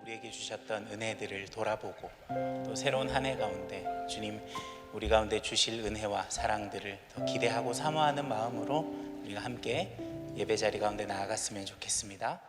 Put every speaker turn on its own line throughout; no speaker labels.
우리에게 주셨던 은혜들을 돌아보고 또 새로운 한 해 가운데 주님 우리 가운데 주실 은혜와 사랑들을 더 기대하고 사모하는 마음으로 우리가 함께 예배 자리 가운데 나아갔으면 좋겠습니다.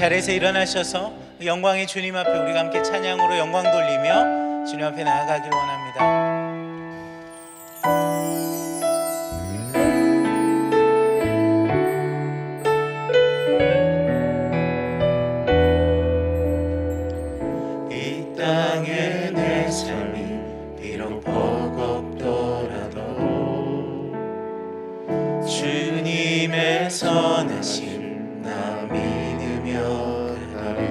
자리에서 일어나셔서 영광의 주님 앞에 우리가 함께 찬양으로 영광 돌리며 주님 앞에 나아가길 원합니다. 이 땅의 내 삶이 비록 버겁더라도 주님의 선하심 나 믿으며 가리.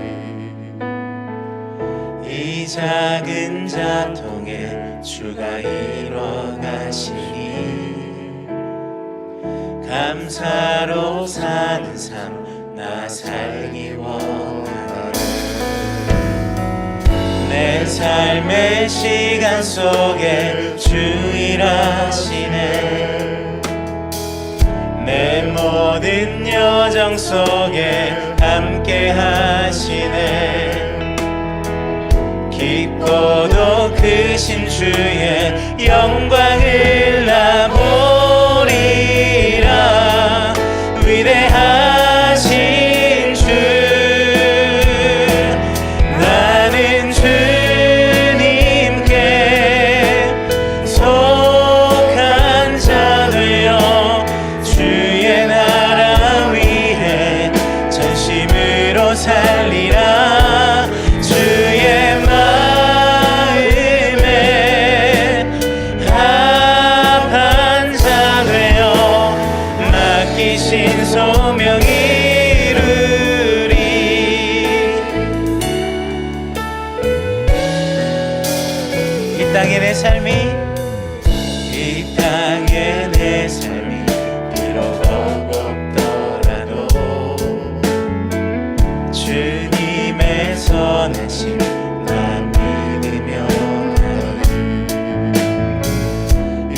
이 작은 자통에 주가 이뤄 가시니 감사로 사는 삶 나 살기 원하네. 내 삶의 시간 속에 주 일하시네. 내 모든 여정 속에 함께 하시네. 깊고도 크신 주의 영광을 나 보리라. 위대하신 주 나는 주님께 속한 자 되어 주의 나라 위해 전심으로 살리라. 주의 마음에 합한 자 되어 맡기신 소명 이루리. 이 땅의 내 삶이 비록 버겁더라도 주님의 선하심 나 믿으며 가리.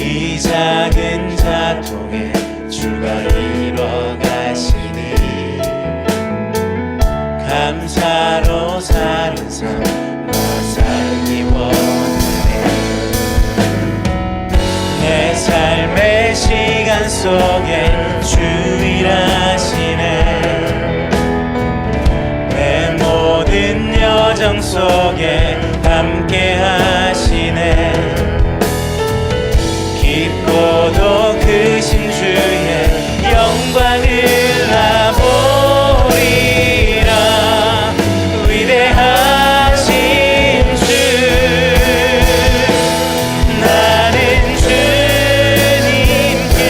이 작은 자통에 주가 이뤄 가시니 감사로 사는 삶 나 살기 원하네. 내 삶의 시간 속에 주 일하시네. 내 모든 여정 속에 함께 하시네. 깊고도 크신 주의 영광을 나 보리라. 위대하신 주 나는 주님께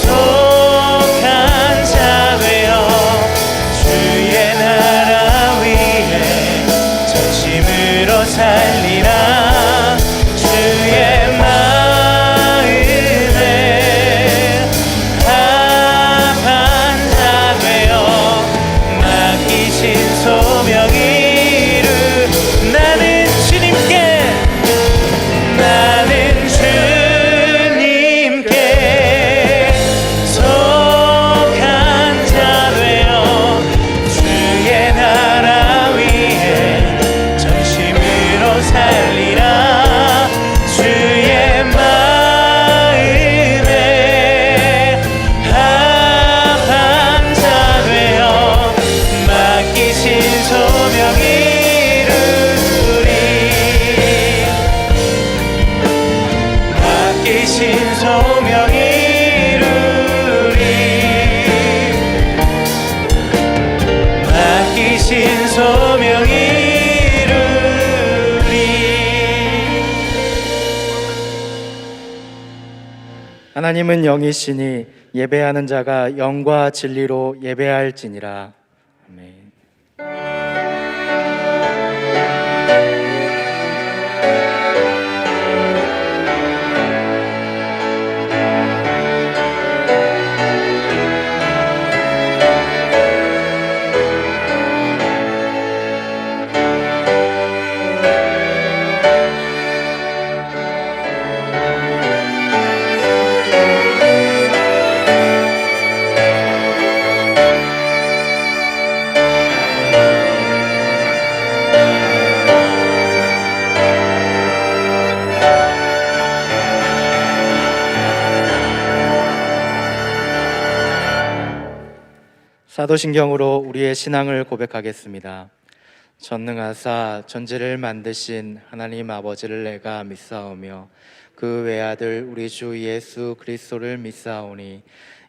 속한 자 되어 주의 나라 위해 전심으로 살리라. 주의 마음에 합한 자 되어 맡기신 소명 이루. 나는 주님께 속한 자 되어 주의 나라 위해 전심으로 살리라. 주의 마음에 합한 자 되어 맡기신 소명 이루리. 맡기신 소명 이루리. 맡기신 소명 이루리.
하나님은 영이시니 예배하는 자가 영과 진리로 예배할지니라. 아멘. 사도신경으로 우리의 신앙을 고백하겠습니다. 전능하사 전지를 만드신 하나님 아버지를 내가 믿사오며 그 외아들 우리 주 예수 그리스도를 믿사오니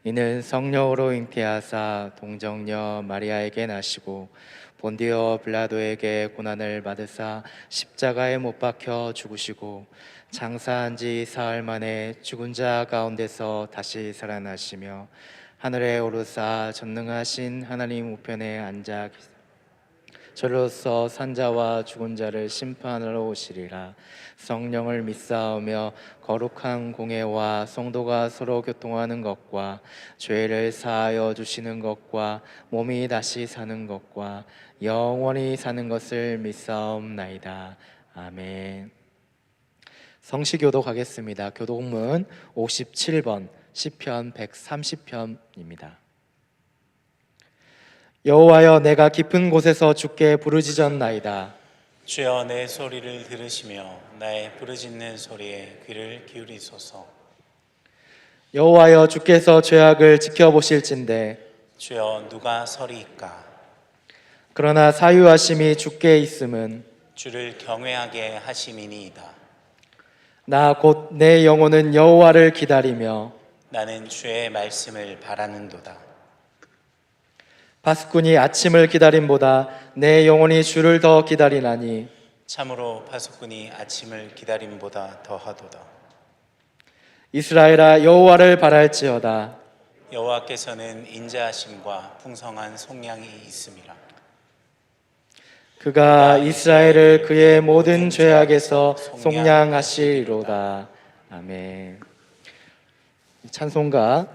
이는 성령으로 잉태하사 동정녀 마리아에게 나시고 본디오 빌라도에게 고난을 받으사 십자가에 못 박혀 죽으시고 장사한 지 사흘 만에 죽은 자 가운데서 다시 살아나시며 하늘에 오르사 전능하신 하나님 우편에 앉아 저로서 산자와 죽은 자를 심판하러 오시리라. 성령을 믿사오며 거룩한 공예와 성도가 서로 교통하는 것과 죄를 사하여 주시는 것과 몸이 다시 사는 것과 영원히 사는 것을 믿사옵나이다. 아멘. 성시교독 하겠습니다. 교독문 57번 시편 130편입니다. 여호와여, 내가 깊은 곳에서 주께 부르짖었나이다.
주여, 내 소리를 들으시며 나의 부르짖는 소리에 귀를 기울이소서.
여호와여, 주께서 죄악을 지켜보실진대
주여, 누가 서리이까?
그러나 사유하심이 주께 있음은
주를 경외하게 하심이니이다.
나 곧 내 영혼은 여호와를 기다리며
나는 주의 말씀을 바라는도다.
파수꾼이 아침을 기다림보다 내 영혼이 주를 더 기다리나니
참으로 파수꾼이 아침을 기다림보다 더하도다.
이스라엘아, 여호와를 바랄지어다.
여호와께서는 인자하심과 풍성한 속량이 있음이라.
그가 이스라엘을 그의 모든 죄악에서 속량하시리로다. 아멘. 찬송가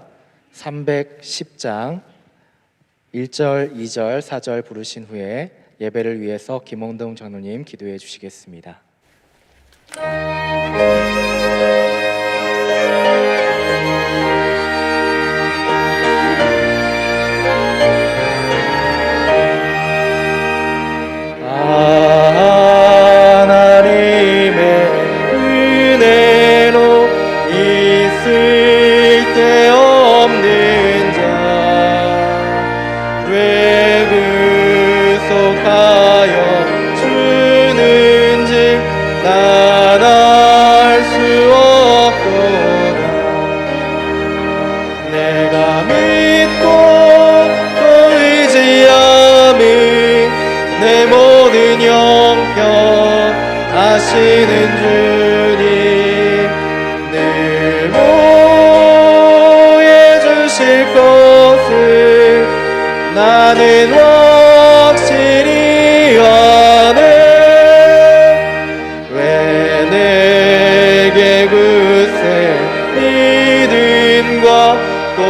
310장 1절, 2절, 4절 부르신 후에 예배를 위해서 김홍동 장로님 기도해 주시겠습니다. 하나님의 은혜로 있을 데 없는 자 왜 구속하여 주는지 난 알 수 없도다. 내가 믿고 또 의지함은 내 모든 형편 하시는 주님 늘 보혜 주실 것을 나는 확실히 아네. 왜 내게 그새 믿음과 또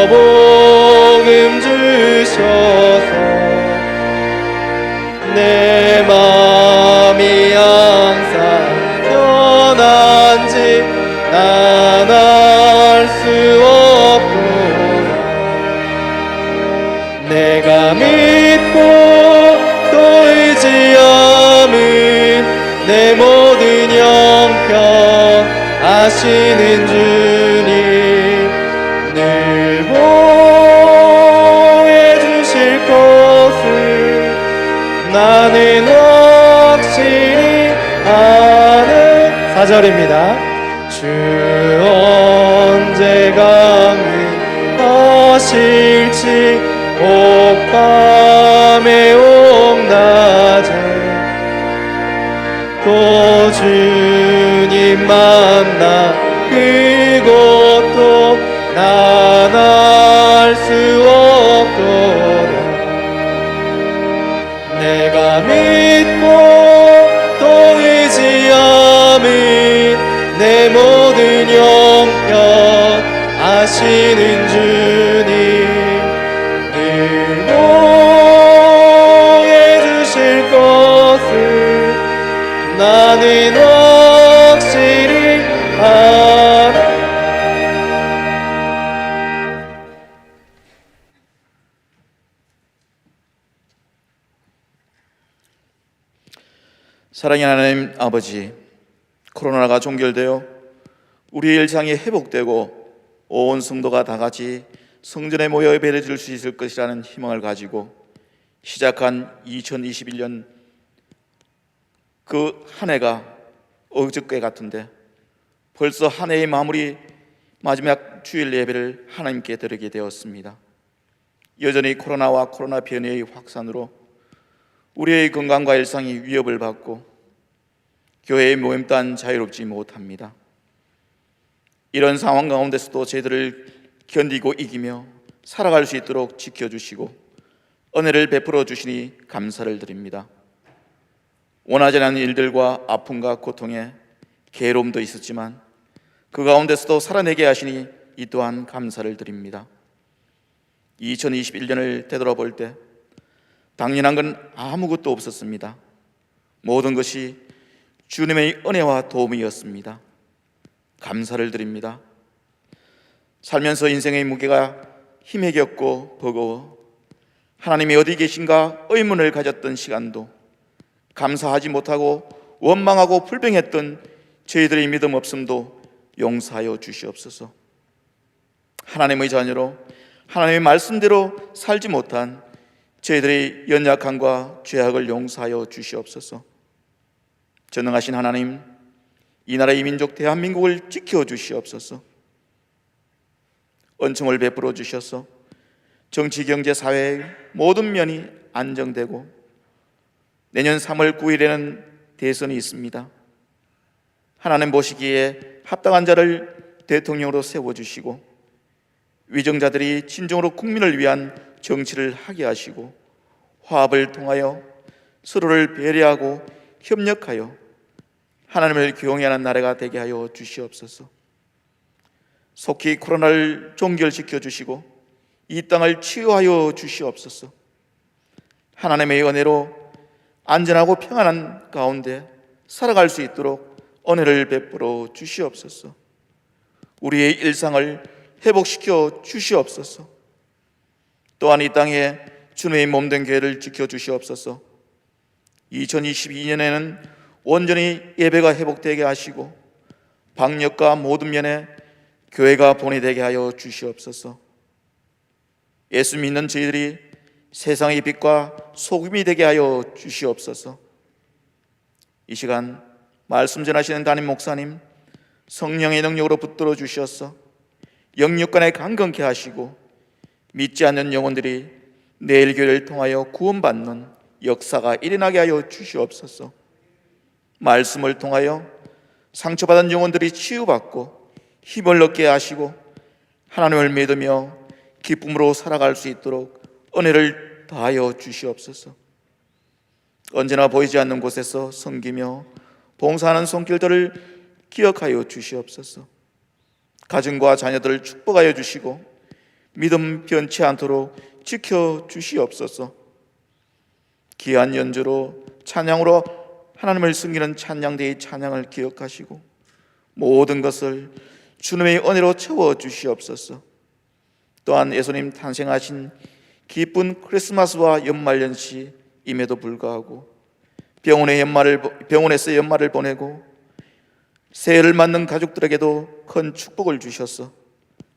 복음 주셔서 내 마음이 항상 편한지 난 알 수 없구나. 내가 믿고 또 의지함은 내 모든 형편 아시는 주님 늘 보혜 주실 것을 나는 확실히 아는 4절입니다. 주 언제 강림하실지 옥밤에 옥낮에 또 주님 만나 그것도 난 알 수 없도다. 내가 믿고 또 의지함은 내 모든 형편 아시는 주님 늘 보혜 주실 것을 나는 확실히 알아.
사랑의 하나님 아버지, 코로나가 종결되어 우리 일상이 회복되고 온 성도가 다 같이 성전에 모여 예배를 드릴 수 있을 것이라는 희망을 가지고 시작한 2021년 그 한 해가 어저께 같은데 벌써 한 해의 마무리 마지막 주일 예배를 하나님께 드리게 되었습니다. 여전히 코로나와 코로나 변이의 확산으로 우리의 건강과 일상이 위협을 받고 교회의 모임 또한 자유롭지 못합니다. 이런 상황 가운데서도 저희들을 견디고 이기며 살아갈 수 있도록 지켜주시고 은혜를 베풀어 주시니 감사를 드립니다. 원하지 않는 일들과 아픔과 고통에 괴로움도 있었지만 그 가운데서도 살아내게 하시니 이 또한 감사를 드립니다. 2021년을 되돌아볼 때 당연한 건 아무것도 없었습니다. 모든 것이 주님의 은혜와 도움이었습니다. 감사를 드립니다. 살면서 인생의 무게가 힘에 겼고 버거워 하나님이 어디 계신가 의문을 가졌던 시간도 감사하지 못하고 원망하고 불평했던 저희들의 믿음 없음도 용서하여 주시옵소서. 하나님의 자녀로 하나님의 말씀대로 살지 못한 저희들의 연약함과 죄악을 용서하여 주시옵소서. 전능하신 하나님, 이 나라의 민족 대한민국을 지켜주시옵소서. 은총을 베풀어 주셔서 정치, 경제, 사회의 모든 면이 안정되고 내년 3월 9일에는 대선이 있습니다. 하나님 보시기에 합당한 자를 대통령으로 세워주시고 위정자들이 진정으로 국민을 위한 정치를 하게 하시고 화합을 통하여 서로를 배려하고 협력하여 하나님을 경외하는 나라가 되게 하여 주시옵소서. 속히 코로나를 종결시켜 주시고 이 땅을 치유하여 주시옵소서. 하나님의 은혜로 안전하고 평안한 가운데 살아갈 수 있도록 은혜를 베풀어 주시옵소서. 우리의 일상을 회복시켜 주시옵소서. 또한 이 땅에 주님의 몸된 교회를 지켜 주시옵소서. 2022년에는 온전히 예배가 회복되게 하시고 방역과 모든 면에 교회가 본이되게 하여 주시옵소서. 예수 믿는 저희들이 세상의 빛과 소금이 되게 하여 주시옵소서. 이 시간 말씀 전하시는 담임 목사님 성령의 능력으로 붙들어 주셔서 영육간에 강건케 하시고 믿지 않는 영혼들이 내일 교회를 통하여 구원받는 역사가 일어나게 하여 주시옵소서. 말씀을 통하여 상처받은 영혼들이 치유받고 힘을 얻게 하시고 하나님을 믿으며 기쁨으로 살아갈 수 있도록 은혜를 다하여 주시옵소서. 언제나 보이지 않는 곳에서 섬기며 봉사하는 손길들을 기억하여 주시옵소서. 가정과 자녀들을 축복하여 주시고 믿음 변치 않도록 지켜 주시옵소서. 귀한 연주로 찬양으로 하나님을 섬기는 찬양대의 찬양을 기억하시고 모든 것을 주님의 은혜로 채워 주시옵소서. 또한 예수님 탄생하신 기쁜 크리스마스와 연말연시임에도 불구하고 병원에서 연말을 보내고 새해를 맞는 가족들에게도 큰 축복을 주셔서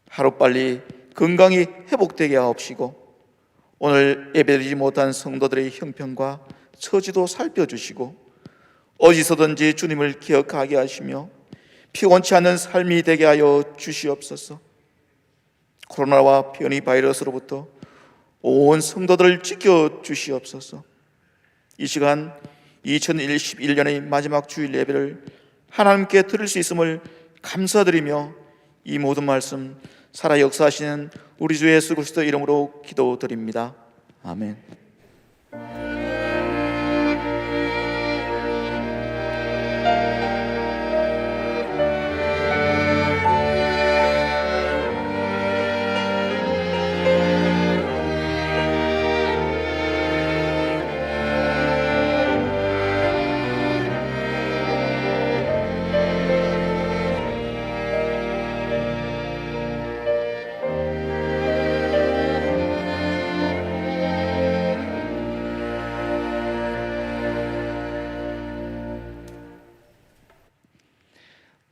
하루빨리 건강이 회복되게 하옵시고 오늘 예배드리지 못한 성도들의 형편과 처지도 살펴주시고 어디서든지 주님을 기억하게 하시며 피곤치 않는 삶이 되게 하여 주시옵소서. 코로나와 변이 바이러스로부터 온 성도들을 지켜 주시옵소서. 이 시간 2021년의 마지막 주일 예배를 하나님께 드릴 수 있음을 감사드리며 이 모든 말씀 살아 역사하시는 우리 주 예수 그리스도 이름으로 기도드립니다. 아멘.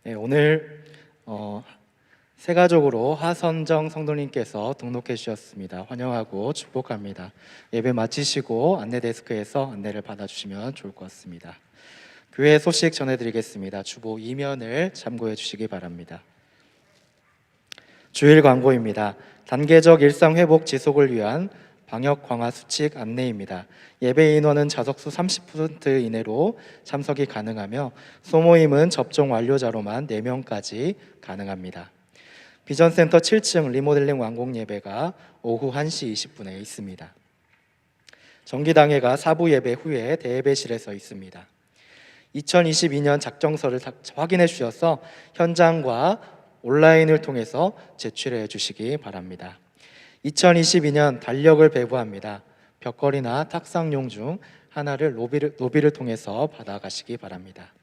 네, 오늘 새 가족으로 하선정 성도님께서 등록해 주셨습니다. 환영하고 축복합니다. 예배 마치시고 안내 데스크에서 안내를 받아주시면 좋을 것 같습니다. 교회 소식 전해드리겠습니다. 주보 2면을 참고해 주시기 바랍니다. 주일 광고입니다. 단계적 일상 회복 지속을 위한 방역 강화 수칙 안내입니다. 예배 인원은 좌석수 30% 이내로 참석이 가능하며 소모임은 접종 완료자로만 4명까지 가능합니다. 비전센터 7층 리모델링 완공 예배가 오후 1시 20분에 있습니다. 정기당회가 사부 예배 후에 대예배실에서 있습니다. 2022년 작정서를 확인해 주셔서 현장과 온라인을 통해서 제출해 주시기 바랍니다. 2022년 달력을 배부합니다. 벽걸이나 탁상용 중 하나를 로비를 통해서 받아가시기 바랍니다.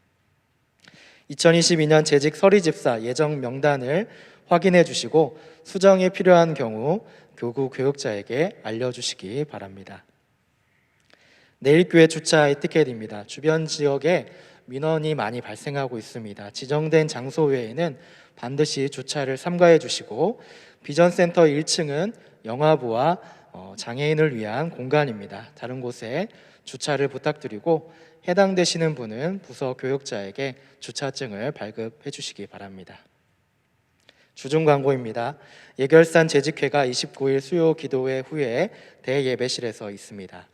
2022년 재직 서리집사 예정 명단을 확인해 주시고 수정이 필요한 경우 교구 교육자에게 알려주시기 바랍니다. 내일 교회 주차 에티켓입니다. 주변 지역에 민원이 많이 발생하고 있습니다. 지정된 장소 외에는 반드시 주차를 삼가해 주시고 비전센터 1층은 영화부와 장애인을 위한 공간입니다. 다른 곳에 주차를 부탁드리고 해당되시는 분은 부서 교육자에게 주차증을 발급해 주시기 바랍니다. 주중 광고입니다. 예결산 재직회가 29일 수요 기도회 후에 대예배실에서 있습니다.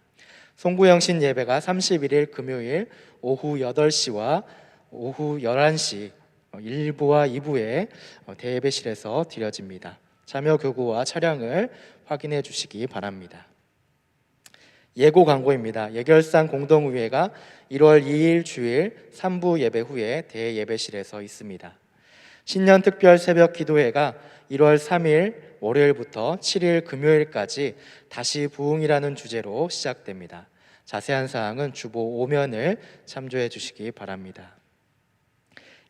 송구영신 예배가 31일 금요일 오후 8시와 오후 11시 1부와 2부에 대예배실에서 드려집니다. 자녀 교구와 차량을 확인해 주시기 바랍니다. 예고 광고입니다. 예결산 공동의회가 1월 2일 주일 3부 예배 후에 대예배실에서 있습니다. 신년 특별 새벽 기도회가 1월 3일 월요일부터 7일 금요일까지 다시 부흥이라는 주제로 시작됩니다. 자세한 사항은 주보 5면을 참조해 주시기 바랍니다.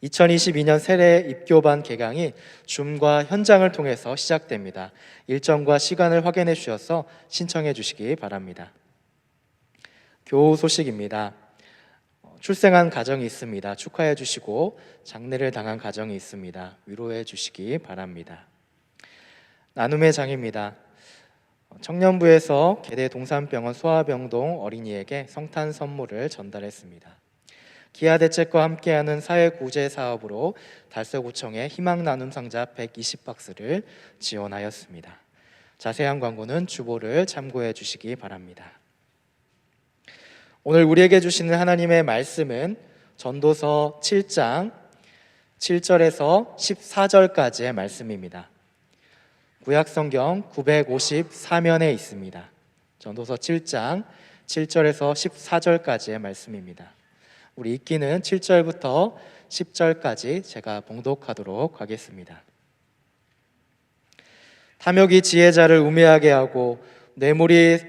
2022년 세례 입교반 개강이 줌과 현장을 통해서 시작됩니다. 일정과 시간을 확인해 주셔서 신청해 주시기 바랍니다. 교우 소식입니다. 출생한 가정이 있습니다. 축하해 주시고 장례를 당한 가정이 있습니다. 위로해 주시기 바랍니다. 나눔의 장입니다. 청년부에서 계대 동산병원 소아병동 어린이에게 성탄 선물을 전달했습니다. 기아대책과 함께하는 사회구제 사업으로 달서구청에 희망나눔 상자 120박스를 지원하였습니다. 자세한 광고는 주보를 참고해 주시기 바랍니다. 오늘 우리에게 주시는 하나님의 말씀은 전도서 7장 7절에서 14절까지의 말씀입니다. 구약성경 954면에 있습니다. 전도서 7장 7절에서 14절까지의 말씀입니다. 우리 읽기는 7절부터 10절까지 제가 봉독하도록 하겠습니다. 탐욕이 지혜자를 우매하게 하고 뇌물이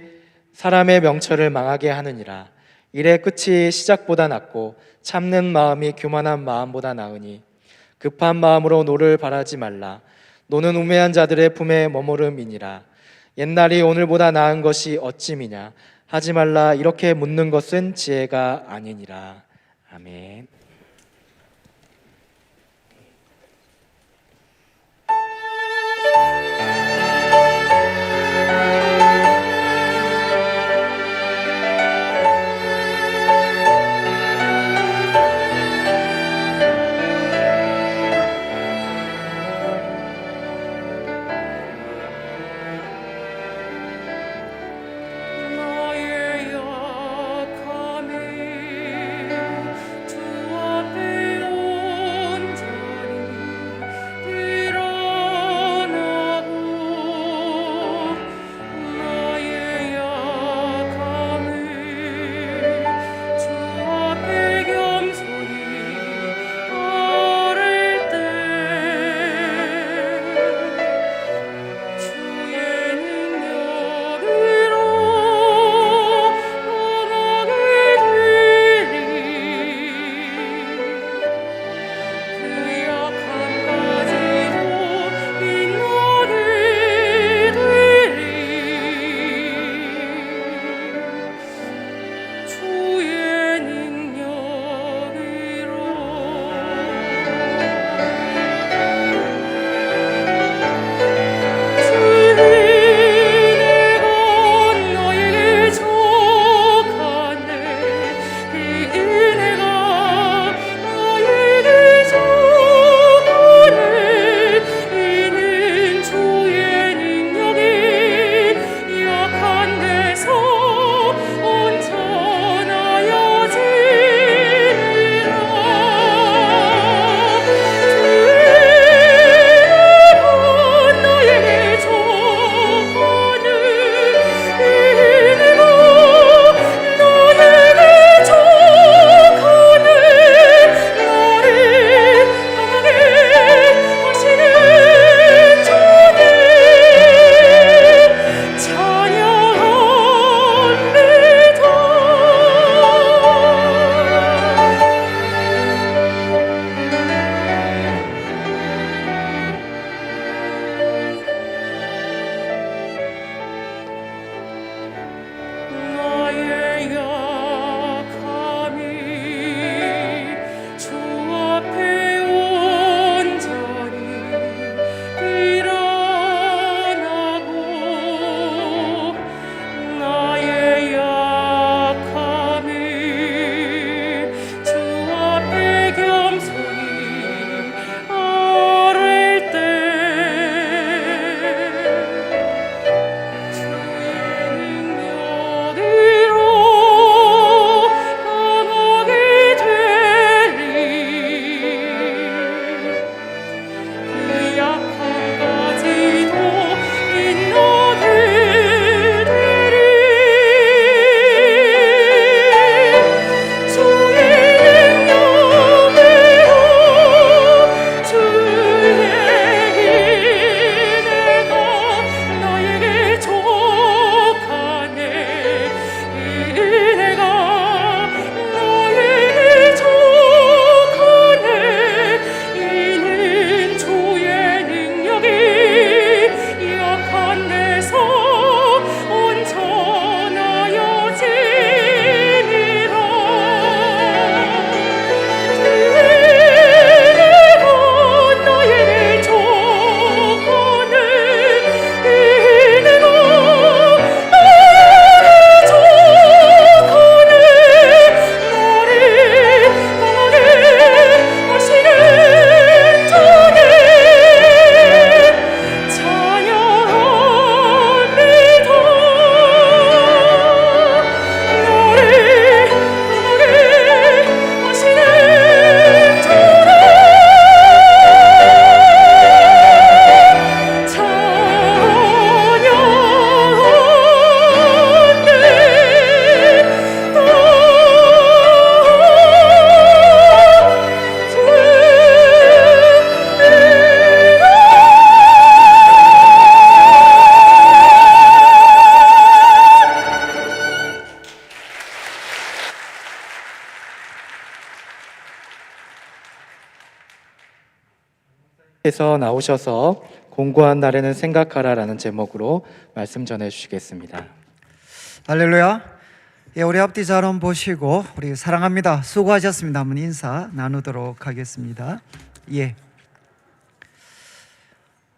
사람의 명철을 망하게 하느니라. 일의 끝이 시작보다 낫고 참는 마음이 교만한 마음보다 나으니 급한 마음으로 노를 바라지 말라. 노는 우매한 자들의 품에 머무름이니라. 옛날이 오늘보다 나은 것이 어찌미냐. 하지 말라. 이렇게 묻는 것은 지혜가 아니니라. 아멘.
나의 약함이 주
에서 나오셔서 공고한 날에는 생각하라라는 제목으로 말씀 전해 주시겠습니다.
할렐루야. 예, 우리 앞뒤 잘 한번 보시고 우리 사랑합니다. 수고하셨습니다. 한번 인사 나누도록 하겠습니다. 예.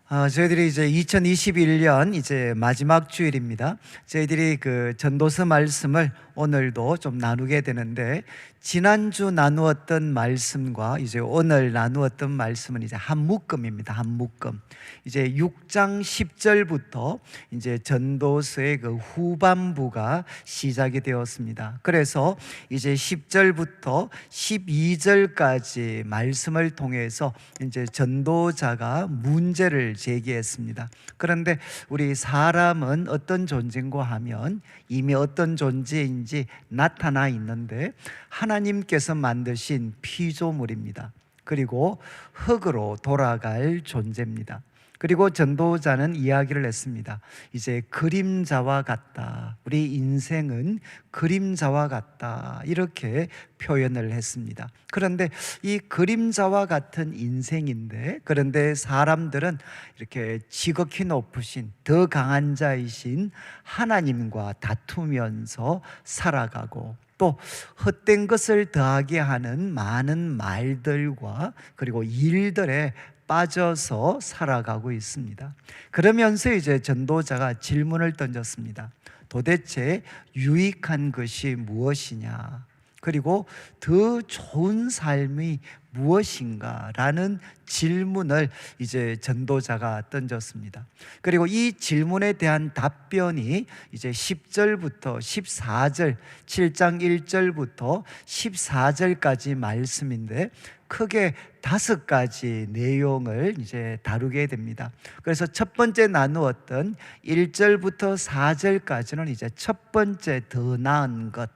저희들이 이제 2021년 이제 마지막 주일입니다. 저희들이 그 전도서 말씀을 오늘도 좀 나누게 되는데, 지난주 나누었던 말씀과 이제 오늘 나누었던 말씀은 이제 한 묶음입니다. 한 묶음. 이제 6장 10절부터 이제 전도서의 그 후반부가 시작이 되었습니다. 그래서 이제 10절부터 12절까지 말씀을 통해서 이제 전도자가 문제를 제기했습니다. 그런데 우리 사람은 어떤 존재인가 하면 이미 어떤 존재인지 나타나 있는데, 하나님께서 만드신 피조물입니다. 그리고 흙으로 돌아갈 존재입니다. 그리고 전도자는 이야기를 했습니다. 이제 그림자와 같다. 우리 인생은 그림자와 같다. 이렇게 표현을 했습니다. 그런데 이 그림자와 같은 인생인데, 그런데 사람들은 이렇게 지극히 높으신 더 강한 자이신 하나님과 다투면서 살아가고, 또 헛된 것을 더하게 하는 많은 말들과 그리고 일들에 빠져서 살아가고 있습니다. 그러면서 이제 전도자가 질문을 던졌습니다. 도대체 유익한 것이 무엇이냐? 그리고 더 좋은 삶이 무엇인가? 라는 질문을 이제 전도자가 던졌습니다. 그리고 이 질문에 대한 답변이 이제 10절부터 14절, 7장 1절부터 14절까지 말씀인데, 크게 5가지 내용을 이제 다루게 됩니다. 그래서 첫 번째 나누었던 1절부터 4절까지는 이제 첫 번째 더 나은 것,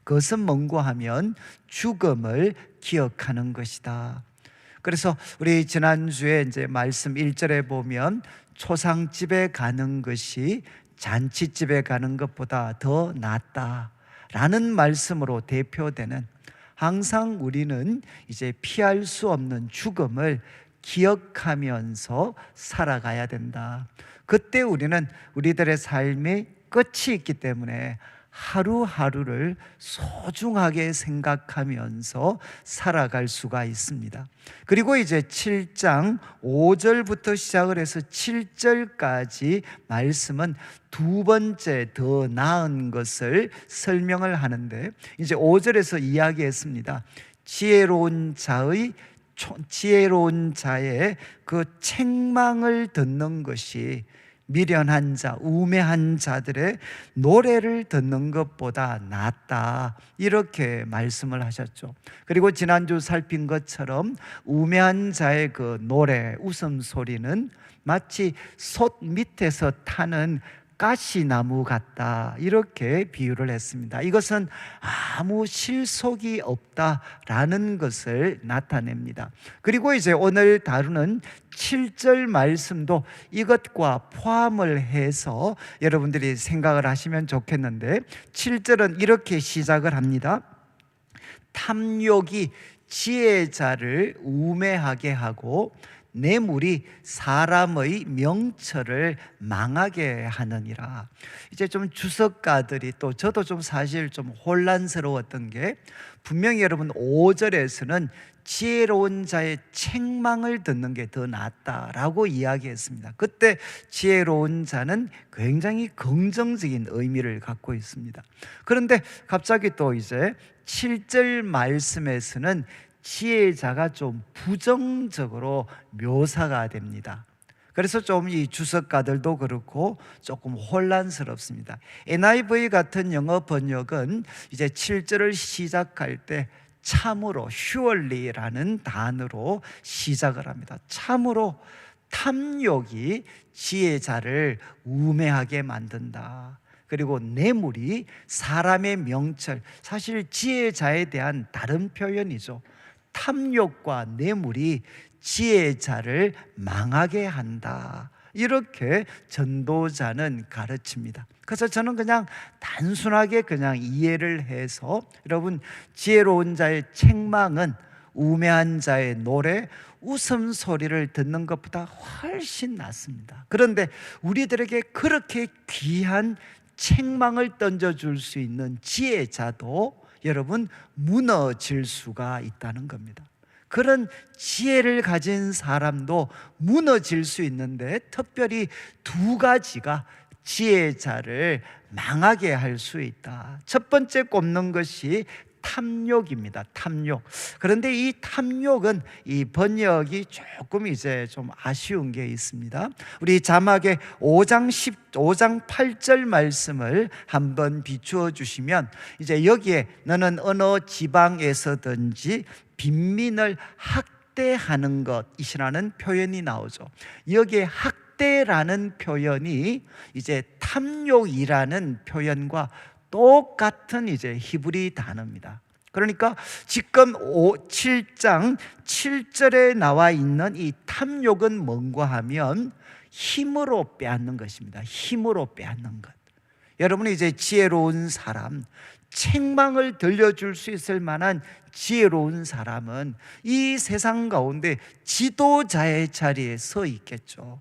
그것은 뭔고 하면 죽음을 기억하는 것이다. 그래서 우리 지난주에 이제 말씀 1절에 보면 초상집에 가는 것이 잔치집에 가는 것보다 더 낫다라는 말씀으로 대표되는, 항상 우리는 이제 피할 수 없는 죽음을 기억하면서 살아가야 된다. 그때 우리는 우리들의 삶의 끝이 있기 때문에 하루하루를 소중하게 생각하면서 살아갈 수가 있습니다. 그리고 이제 7장 5절부터 시작을 해서 7절까지 말씀은 두 번째 더 나은 것을 설명을 하는데, 이제 5절에서 이야기했습니다. 지혜로운 자의 그 책망을 듣는 것이 미련한 자, 우매한 자들의 노래를 듣는 것보다 낫다, 이렇게 말씀을 하셨죠. 그리고 지난주 살핀 것처럼 우매한 자의 그 노래, 웃음소리는 마치 솥 밑에서 타는 가시나무 같다, 이렇게 비유를 했습니다. 이것은 아무 실속이 없다라는 것을 나타냅니다. 그리고 이제 오늘 다루는 7절 말씀도 이것과 포함을 해서 여러분들이 생각을 하시면 좋겠는데, 7절은 이렇게 시작을 합니다. 탐욕이 지혜자를 우매하게 하고 뇌물이 사람의 명철을 망하게 하느니라. 이제 좀 주석가들이, 또 저도 좀 사실 좀 혼란스러웠던 게, 분명히 여러분 5절에서는 지혜로운 자의 책망을 듣는 게 더 낫다라고 이야기했습니다. 그때 지혜로운 자는 굉장히 긍정적인 의미를 갖고 있습니다. 그런데 갑자기 또 이제 7절 말씀에서는 지혜자가 좀 부정적으로 묘사가 됩니다. 그래서 좀 이 주석가들도 그렇고 조금 혼란스럽습니다. NIV 같은 영어 번역은 이제 7절을 시작할 때 참으로, surely라는 단어로 시작을 합니다. 참으로 탐욕이 지혜자를 우매하게 만든다. 그리고 뇌물이 사람의 명철, 사실 지혜자에 대한 다른 표현이죠. 탐욕과 뇌물이 지혜자를 망하게 한다, 이렇게 전도자는 가르칩니다. 그래서 저는 그냥 단순하게 그냥 이해를 해서, 여러분 지혜로운 자의 책망은 우매한 자의 노래, 웃음소리를 듣는 것보다 훨씬 낫습니다. 그런데 우리들에게 그렇게 귀한 책망을 던져줄 수 있는 지혜자도 여러분 무너질 수가 있다는 겁니다. 그런 지혜를 가진 사람도 무너질 수 있는데, 특별히 두 가지가 지혜자를 망하게 할 수 있다. 첫 번째 꼽는 것이 탐욕입니다. 탐욕. 그런데 이 탐욕은 이 번역이 조금 이제 좀 아쉬운 게 있습니다. 우리 자막에 5장 8절 말씀을 한번 비추어 주시면, 이제 여기에 너는 어느 지방에서든지 빈민을 학대하는 것이라는 표현이 나오죠. 여기에 학대라는 표현이 이제 탐욕이라는 표현과 똑같은 이제 히브리 단어입니다. 그러니까 지금 7장 7절에 나와 있는 이 탐욕은 뭔가 하면 힘으로 빼앗는 것입니다. 힘으로 빼앗는 것. 여러분이 이제 지혜로운 사람, 책망을 들려줄 수 있을 만한 지혜로운 사람은 이 세상 가운데 지도자의 자리에 서 있겠죠.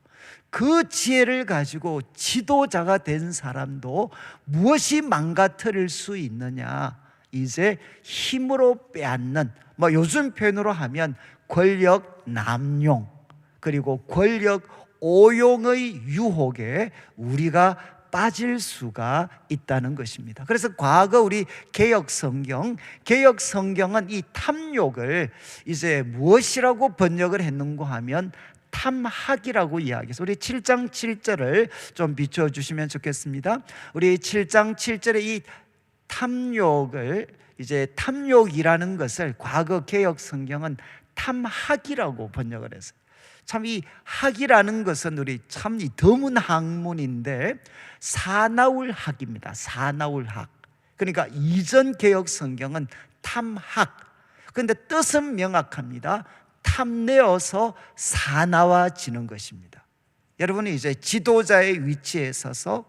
그 지혜를 가지고 지도자가 된 사람도 무엇이 망가뜨릴 수 있느냐? 이제 힘으로 빼앗는, 요즘 표현으로 하면 권력 남용, 그리고 권력 오용의 유혹에 우리가 빠질 수가 있다는 것입니다. 그래서 과거 우리 개역 성경은 이 탐욕을 이제 무엇이라고 번역을 했는가 하면 탐학이라고 이야기해서, 우리 7장 7절을 좀 비춰주시면 좋겠습니다. 우리 7장 7절에 이 탐욕을, 이제 탐욕이라는 것을 과거 개역 성경은 탐학이라고 번역을 했어요. 참 이 학이라는 것은 우리 참 이 드문 학문인데 사나울학입니다. 사나울학. 그러니까 이전 개역 성경은 탐학. 그런데 뜻은 명확합니다. 탐내어서 사나워지는 것입니다. 여러분이 이제 지도자의 위치에 서서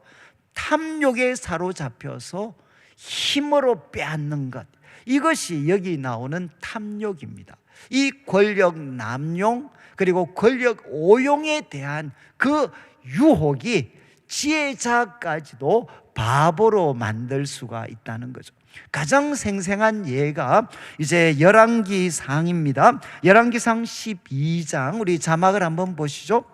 탐욕에 사로잡혀서 힘으로 빼앗는 것, 이것이 여기 나오는 탐욕입니다. 이 권력 남용 그리고 권력 오용에 대한 그 유혹이 지혜자까지도 바보로 만들 수가 있다는 거죠. 가장 생생한 예가 이제 열왕기상입니다. 열왕기상 12장, 우리 자막을 한번 보시죠.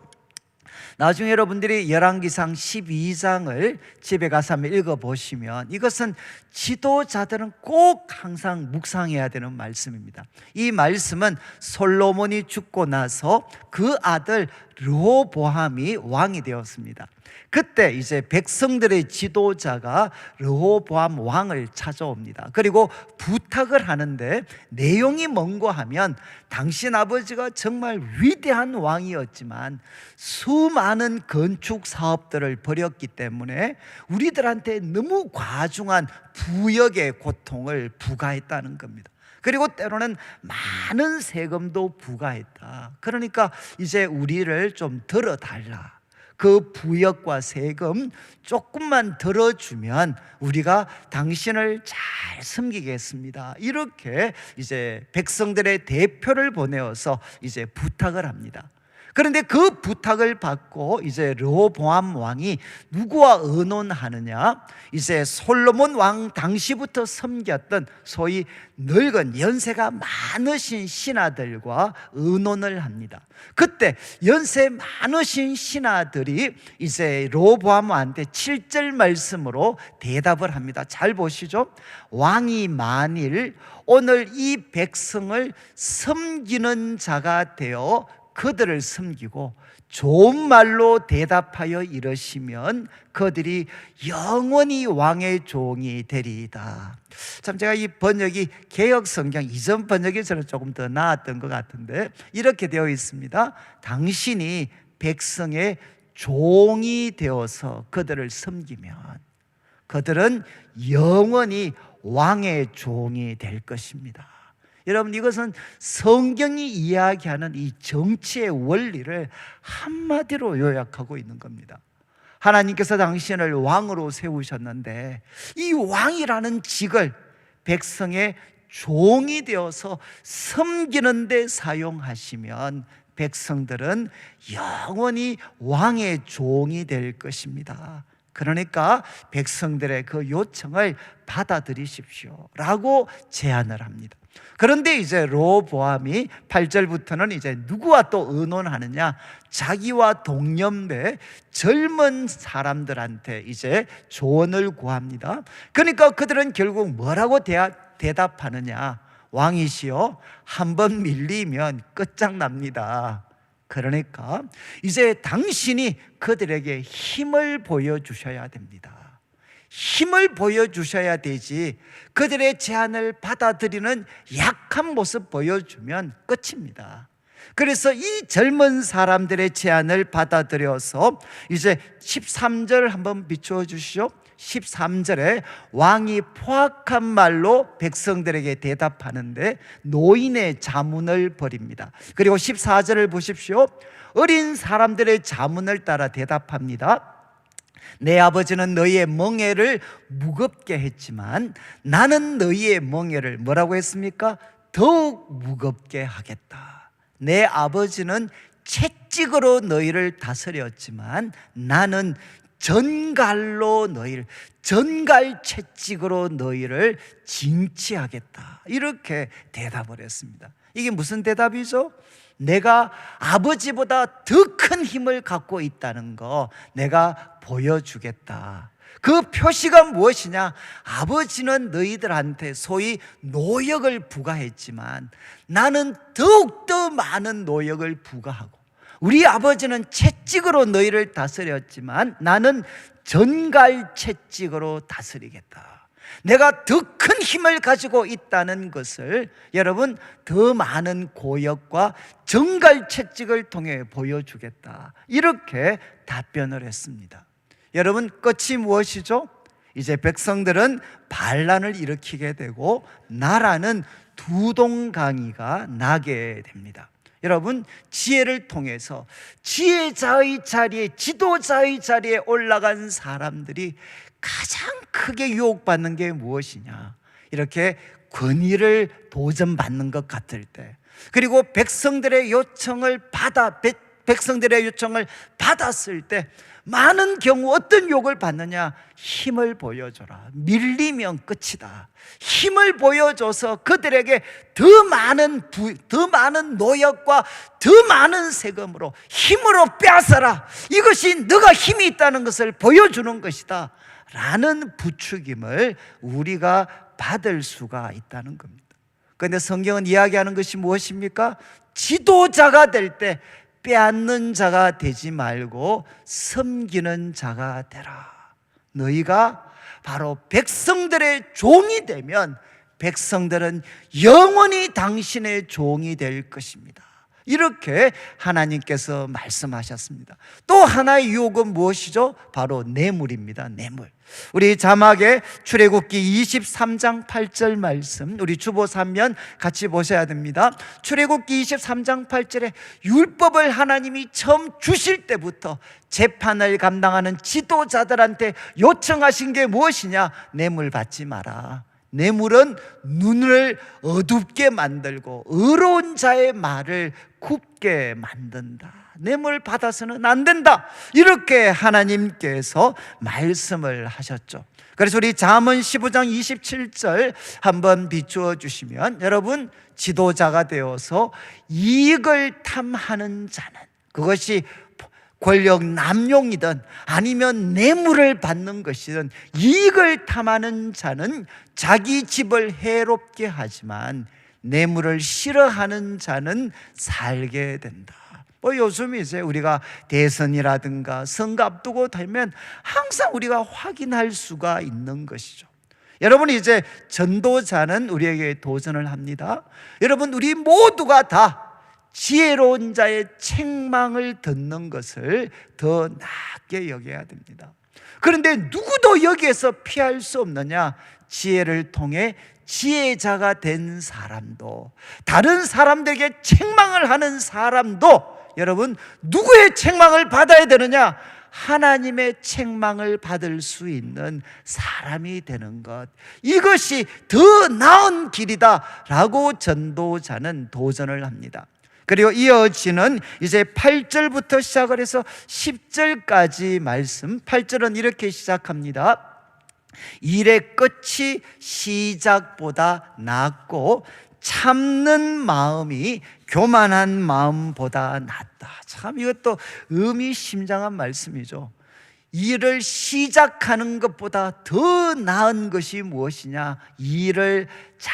나중에 여러분들이 열왕기상 12장을 집에 가서 한번 읽어보시면, 이것은 지도자들은 꼭 항상 묵상해야 되는 말씀입니다. 이 말씀은 솔로몬이 죽고 나서 그 아들 르호보암이 왕이 되었습니다. 그때 이제 백성들의 지도자가 르호보암 왕을 찾아옵니다. 그리고 부탁을 하는데 내용이 뭔가 하면, 당신 아버지가 정말 위대한 왕이었지만 수많은 건축 사업들을 벌였기 때문에 우리들한테 너무 과중한 부역의 고통을 부과했다는 겁니다. 그리고 때로는 많은 세금도 부과했다. 그러니까 이제 우리를 좀 들어달라. 그 부역과 세금 조금만 들어주면 우리가 당신을 잘 섬기겠습니다. 이렇게 이제 백성들의 대표를 보내어서 이제 부탁을 합니다. 그런데 그 부탁을 받고 이제 르호보암 왕이 누구와 의논하느냐? 이제 솔로몬 왕 당시부터 섬겼던 소위 늙은 연세가 많으신 신하들과 의논을 합니다. 그때 연세 많으신 신하들이 이제 르호보암 왕한테 7절 말씀으로 대답을 합니다. 잘 보시죠. 왕이 만일 오늘 이 백성을 섬기는 자가 되어 그들을 섬기고 좋은 말로 대답하여 이러시면 그들이 영원히 왕의 종이 되리이다. 참 제가 이 번역이 개역 성경 이전 번역에서는 조금 더 나았던 것 같은데 이렇게 되어 있습니다. 당신이 백성의 종이 되어서 그들을 섬기면 그들은 영원히 왕의 종이 될 것입니다. 여러분, 이것은 성경이 이야기하는 이 정치의 원리를 한마디로 요약하고 있는 겁니다. 하나님께서 당신을 왕으로 세우셨는데 이 왕이라는 직을 백성의 종이 되어서 섬기는 데 사용하시면 백성들은 영원히 왕의 종이 될 것입니다. 그러니까 백성들의 그 요청을 받아들이십시오 라고 제안을 합니다. 그런데 이제 르호보암이 8절부터는 이제 누구와 또 의논하느냐, 자기와 동년배 젊은 사람들한테 이제 조언을 구합니다. 그러니까 그들은 결국 뭐라고 대답하느냐, 왕이시여 한번 밀리면 끝장납니다. 그러니까 이제 당신이 그들에게 힘을 보여주셔야 됩니다. 힘을 보여주셔야 되지, 그들의 제안을 받아들이는 약한 모습 보여주면 끝입니다. 그래서 이 젊은 사람들의 제안을 받아들여서 이제 13절 한번 비추어 주시죠. 13절에 왕이 포악한 말로 백성들에게 대답하는데 노인의 자문을 버립니다. 그리고 14절을 보십시오. 어린 사람들의 자문을 따라 대답합니다. 내 아버지는 너희의 멍에를 무겁게 했지만 나는 너희의 멍에를 뭐라고 했습니까? 더욱 무겁게 하겠다. 내 아버지는 채찍으로 너희를 다스렸지만 나는 전갈로 너희를, 전갈 채찍으로 너희를 징치하겠다. 이렇게 대답을 했습니다. 이게 무슨 대답이죠? 내가 아버지보다 더 큰 힘을 갖고 있다는 거 내가 보여주겠다. 그 표시가 무엇이냐? 아버지는 너희들한테 소위 노역을 부과했지만 나는 더욱더 많은 노역을 부과하고, 우리 아버지는 채찍으로 너희를 다스렸지만 나는 전갈 채찍으로 다스리겠다. 내가 더 큰 힘을 가지고 있다는 것을 여러분 더 많은 고역과 전갈 채찍을 통해 보여주겠다. 이렇게 답변을 했습니다. 여러분 끝이 무엇이죠? 이제 백성들은 반란을 일으키게 되고 나라는 두동강이가 나게 됩니다. 여러분 지혜를 통해서 지혜자의 자리에, 지도자의 자리에 올라간 사람들이 가장 크게 유혹받는 게 무엇이냐? 이렇게 권위를 도전받는 것 같을 때, 그리고 백성들의 요청을 받았을 때 많은 경우 어떤 욕을 받느냐? 힘을 보여줘라. 밀리면 끝이다. 힘을 보여줘서 그들에게 더 많은 노역과 더 많은 세금으로 힘으로 빼앗아라. 이것이 너가 힘이 있다는 것을 보여주는 것이다 라는 부추김을 우리가 받을 수가 있다는 겁니다. 그런데 성경은 이야기하는 것이 무엇입니까? 지도자가 될 때 빼앗는 자가 되지 말고 섬기는 자가 되라. 너희가 바로 백성들의 종이 되면 백성들은 영원히 당신의 종이 될 것입니다. 이렇게 하나님께서 말씀하셨습니다. 또 하나의 유혹은 무엇이죠? 바로 뇌물입니다. 뇌물. 우리 자막에 출애굽기 23장 8절 말씀, 우리 주보 3면 같이 보셔야 됩니다. 출애굽기 23장 8절에 율법을 하나님이 처음 주실 때부터 재판을 감당하는 지도자들한테 요청하신 게 무엇이냐? 뇌물 받지 마라. 뇌물은 눈을 어둡게 만들고 의로운 자의 말을 굽게 만든다. 뇌물 받아서는 안 된다. 이렇게 하나님께서 말씀을 하셨죠. 그래서 우리 잠언 15장 27절 한번 비추어 주시면, 여러분 지도자가 되어서 이익을 탐하는 자는, 그것이 권력 남용이든 아니면 뇌물을 받는 것이든, 이익을 탐하는 자는 자기 집을 해롭게 하지만 뇌물을 싫어하는 자는 살게 된다. 요즘 이제 우리가 대선이라든가 선거 앞두고 되면 항상 우리가 확인할 수가 있는 것이죠. 여러분 이제 전도자는 우리에게 도전을 합니다. 여러분 우리 모두가 다 지혜로운 자의 책망을 듣는 것을 더 낮게 여겨야 됩니다. 그런데 누구도 여기에서 피할 수 없느냐? 지혜를 통해 지혜자가 된 사람도, 다른 사람들에게 책망을 하는 사람도, 여러분 누구의 책망을 받아야 되느냐? 하나님의 책망을 받을 수 있는 사람이 되는 것, 이것이 더 나은 길이다라고 전도자는 도전을 합니다. 그리고 이어지는 이제 8절부터 시작을 해서 10절까지 말씀, 8절은 이렇게 시작합니다. 일의 끝이 시작보다 낫고 참는 마음이 교만한 마음보다 낫다. 참 이것도 의미심장한 말씀이죠. 일을 시작하는 것보다 더 나은 것이 무엇이냐? 일을 잘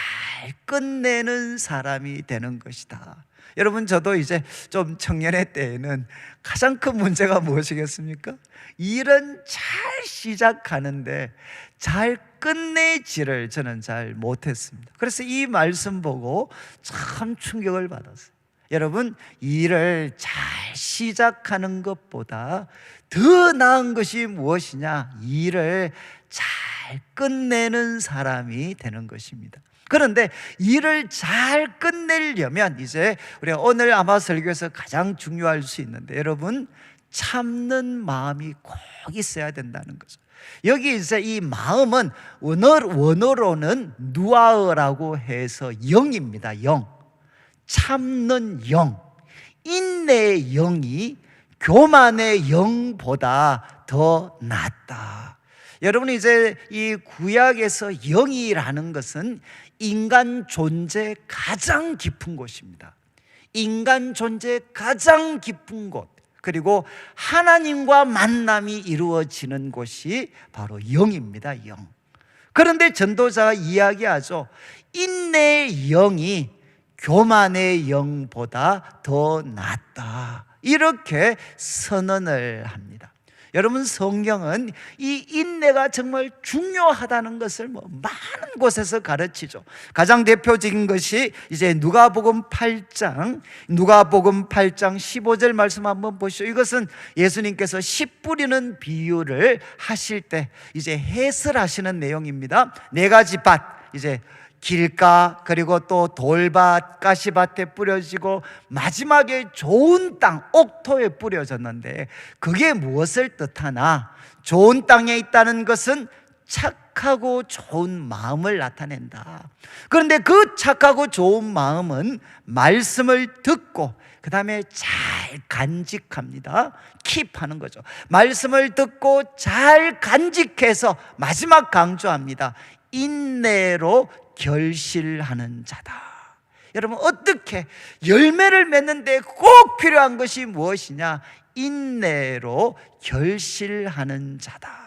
끝내는 사람이 되는 것이다. 여러분, 저도 이제 좀 청년의 때에는 가장 큰 문제가 무엇이겠습니까? 일은 잘 시작하는데 잘 끝내지를 저는 잘 못했습니다. 그래서 이 말씀 보고 참 충격을 받았어요. 여러분, 일을 잘 시작하는 것보다 더 나은 것이 무엇이냐? 일을 잘 끝내는 사람이 되는 것입니다. 그런데 일을 잘 끝내려면 이제 우리가 오늘 아마 설교에서 가장 중요할 수 있는데, 여러분, 참는 마음이 꼭 있어야 된다는 거죠. 여기 이제 이 마음은 원어로는 누아어라고 해서 영입니다. 영. 참는 영, 인내의 영이 교만의 영보다 더 낫다. 여러분, 이제 이 구약에서 영이라는 것은 인간 존재 가장 깊은 곳입니다. 인간 존재 가장 깊은 곳, 그리고 하나님과 만남이 이루어지는 곳이 바로 영입니다. 영. 그런데 전도자가 이야기하죠. 인내의 영이 교만의 영보다 더 낫다, 이렇게 선언을 합니다. 여러분, 성경은 이 인내가 정말 중요하다는 것을 많은 곳에서 가르치죠. 가장 대표적인 것이 이제 누가복음 8장 15절 말씀 한번 보시죠. 이것은 예수님께서 씨 뿌리는 비유를 하실 때 이제 해설하시는 내용입니다. 네 가지 밭, 이제 길가, 그리고 또 돌밭, 가시밭에 뿌려지고 마지막에 좋은 땅, 옥토에 뿌려졌는데, 그게 무엇을 뜻하나? 좋은 땅에 있다는 것은 착하고 좋은 마음을 나타낸다. 그런데 그 착하고 좋은 마음은 말씀을 듣고 그 다음에 잘 간직합니다. 킵하는 거죠. 말씀을 듣고 잘 간직해서 마지막 강조합니다. 인내로 결실하는 자다. 여러분, 어떻게 열매를 맺는데 꼭 필요한 것이 무엇이냐? 인내로 결실하는 자다.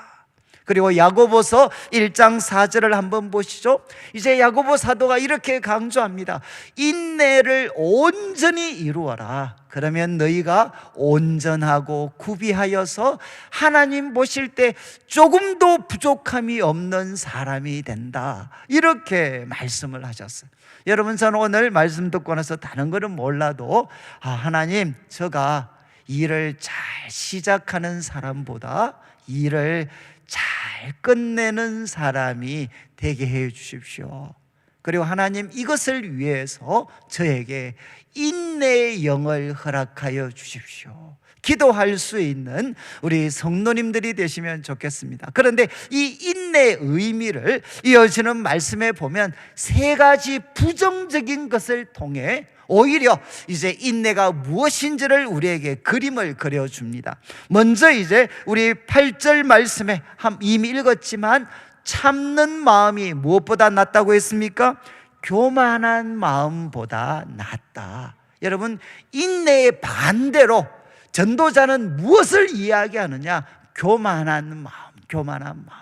그리고 야고보서 1장 4절을 한번 보시죠. 이제 야고보 사도가 이렇게 강조합니다. 인내를 온전히 이루어라. 그러면 너희가 온전하고 구비하여서 하나님 보실 때 조금도 부족함이 없는 사람이 된다. 이렇게 말씀을 하셨어요. 여러분, 저는 오늘 말씀 듣고 나서 다른 거는 몰라도 하나님, 제가 일을 잘 시작하는 사람보다 일을 잘 끝내는 사람이 되게 해 주십시오. 그리고 하나님, 이것을 위해서 저에게 인내의 영을 허락하여 주십시오. 기도할 수 있는 우리 성도님들이 되시면 좋겠습니다. 그런데 이 인내의 의미를 이어지는 말씀에 보면 세 가지 부정적인 것을 통해 오히려 이제 인내가 무엇인지를 우리에게 그림을 그려줍니다. 먼저 이제 우리 8절 말씀에 이미 읽었지만, 참는 마음이 무엇보다 낫다고 했습니까? 교만한 마음보다 낫다. 여러분, 인내의 반대로 전도자는 무엇을 이야기하느냐? 교만한 마음, 교만한 마음.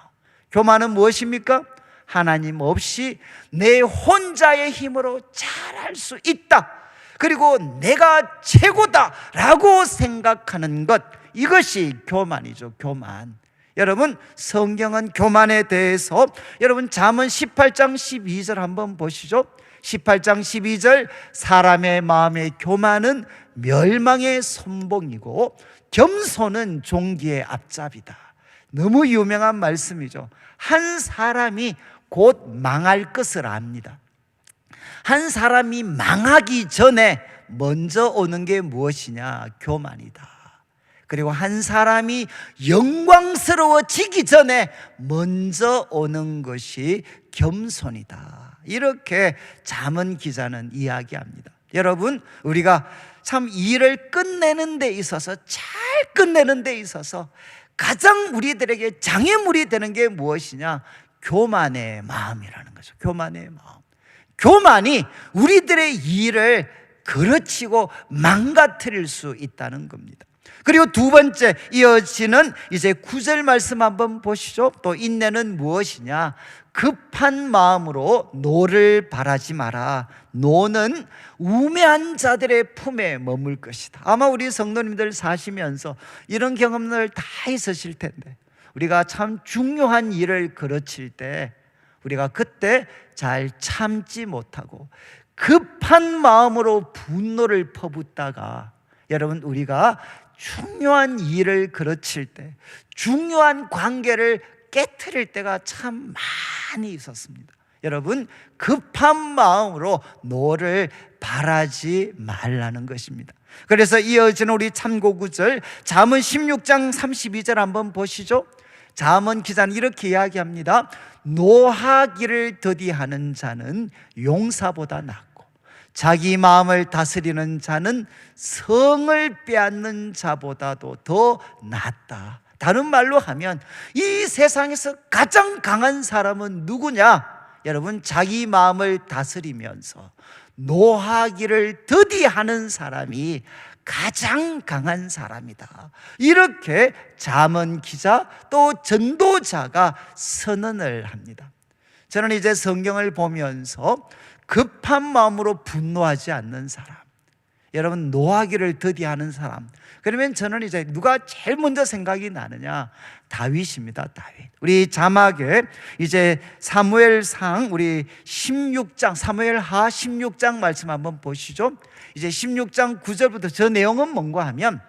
교만은 무엇입니까? 하나님 없이 내 혼자의 힘으로 잘할 수 있다, 그리고 내가 최고다라고 생각하는 것, 이것이 교만이죠. 교만. 여러분, 성경은 교만에 대해서, 여러분 잠언 18장 12절 한번 보시죠. 18장 12절, 사람의 마음의 교만은 멸망의 선봉이고 겸손은 종기의 앞잡이다. 너무 유명한 말씀이죠. 한 사람이 곧 망할 것을 압니다. 한 사람이 망하기 전에 먼저 오는 게 무엇이냐? 교만이다. 그리고 한 사람이 영광스러워지기 전에 먼저 오는 것이 겸손이다. 이렇게 잠언 기자는 이야기합니다. 여러분, 우리가 참 일을 끝내는 데 있어서, 잘 끝내는 데 있어서 가장 우리들에게 장애물이 되는 게 무엇이냐? 교만의 마음이라는 거죠. 교만의 마음. 교만이 우리들의 일을 그르치고 망가뜨릴 수 있다는 겁니다. 그리고 두 번째 이어지는 이제 9절 말씀 한번 보시죠. 또 인내는 무엇이냐? 급한 마음으로 노를 바라지 마라. 노는 우매한 자들의 품에 머물 것이다. 아마 우리 성도님들 사시면서 이런 경험들 다 있으실 텐데, 우리가 참 중요한 일을 그르칠 때 우리가 그때 잘 참지 못하고 급한 마음으로 분노를 퍼붓다가, 여러분, 우리가 중요한 일을 그르칠 때, 중요한 관계를 깨트릴 때가 참 많이 있었습니다. 여러분, 급한 마음으로 노를 바라지 말라는 것입니다. 그래서 이어지는 우리 참고 구절, 잠언 16장 32절 한번 보시죠. 잠언 기자는 이렇게 이야기합니다. 노하기를 더디하는 자는 용사보다 낫고 자기 마음을 다스리는 자는 성을 빼앗는 자보다도 더 낫다. 다른 말로 하면 이 세상에서 가장 강한 사람은 누구냐? 여러분, 자기 마음을 다스리면서 노하기를 더디하는 사람이 가장 강한 사람이다. 이렇게 잠언 기자 또 전도자가 선언을 합니다. 저는 이제 성경을 보면서 급한 마음으로 분노하지 않는 사람, 여러분, 노하기를 더디하는 사람, 그러면 저는 이제 누가 제일 먼저 생각이 나느냐? 다윗입니다. 다윗. 우리 자막에 이제 사무엘상 우리 16장, 사무엘하 16장 말씀 한번 보시죠. 이제 16장 9절부터 저 내용은 뭔가 하면,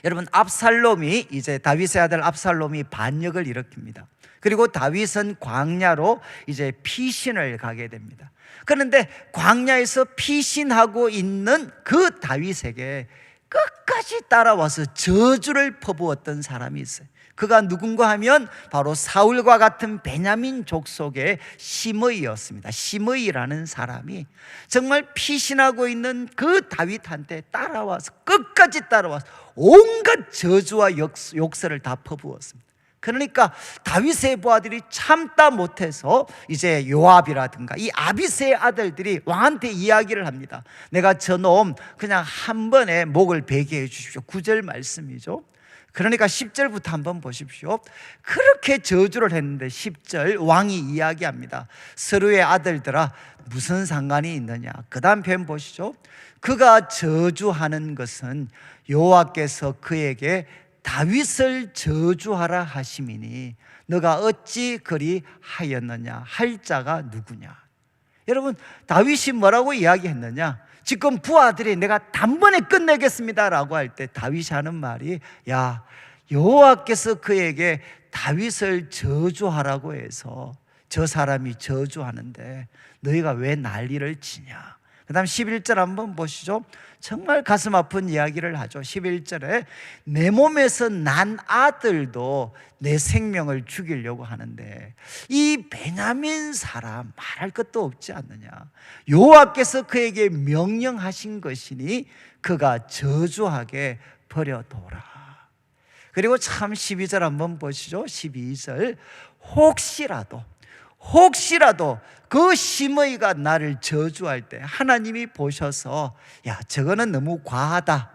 여러분, 압살롬이, 이제 다윗의 아들 압살롬이 반역을 일으킵니다. 그리고 다윗은 광야로 이제 피신을 가게 됩니다. 그런데 광야에서 피신하고 있는 그 다윗에게 끝까지 따라와서 저주를 퍼부었던 사람이 있어요. 그가 누군가 하면 바로 사울과 같은 베냐민 족속의 시므이였습니다. 시므이라는 사람이 정말 피신하고 있는 그 다윗한테 따라와서, 끝까지 따라와서 온갖 저주와 욕설을 다 퍼부었습니다. 그러니까 다윗의 부하들이 참다 못해서 이제 요압이라든가 이 아비새의 아들들이 왕한테 이야기를 합니다. 내가 저놈 그냥 한 번에 목을 베게 해주십시오. 9절 말씀이죠. 그러니까 10절부터 한번 보십시오. 그렇게 저주를 했는데 10절 왕이 이야기합니다. 서루의 아들들아, 무슨 상관이 있느냐? 그 다음 표현 보시죠. 그가 저주하는 것은 여호와께서 그에게 다윗을 저주하라 하심이니 너가 어찌 그리 하였느냐? 할 자가 누구냐? 여러분, 다윗이 뭐라고 이야기했느냐? 지금 부하들이 내가 단번에 끝내겠습니다 라고 할 때 다윗이 하는 말이, 야, 여호와께서 그에게 다윗을 저주하라고 해서 저 사람이 저주하는데 너희가 왜 난리를 치냐? 그 다음 11절 한번 보시죠. 정말 가슴 아픈 이야기를 하죠. 11절에 내 몸에서 난 아들도 내 생명을 죽이려고 하는데 이 베냐민 사람 말할 것도 없지 않느냐? 여호와께서 그에게 명령하신 것이니 그가 저주하게 버려둬라. 그리고 참 12절 한번 보시죠. 12절 혹시라도 그 시므이가 나를 저주할 때 하나님이 보셔서, 야, 저거는 너무 과하다,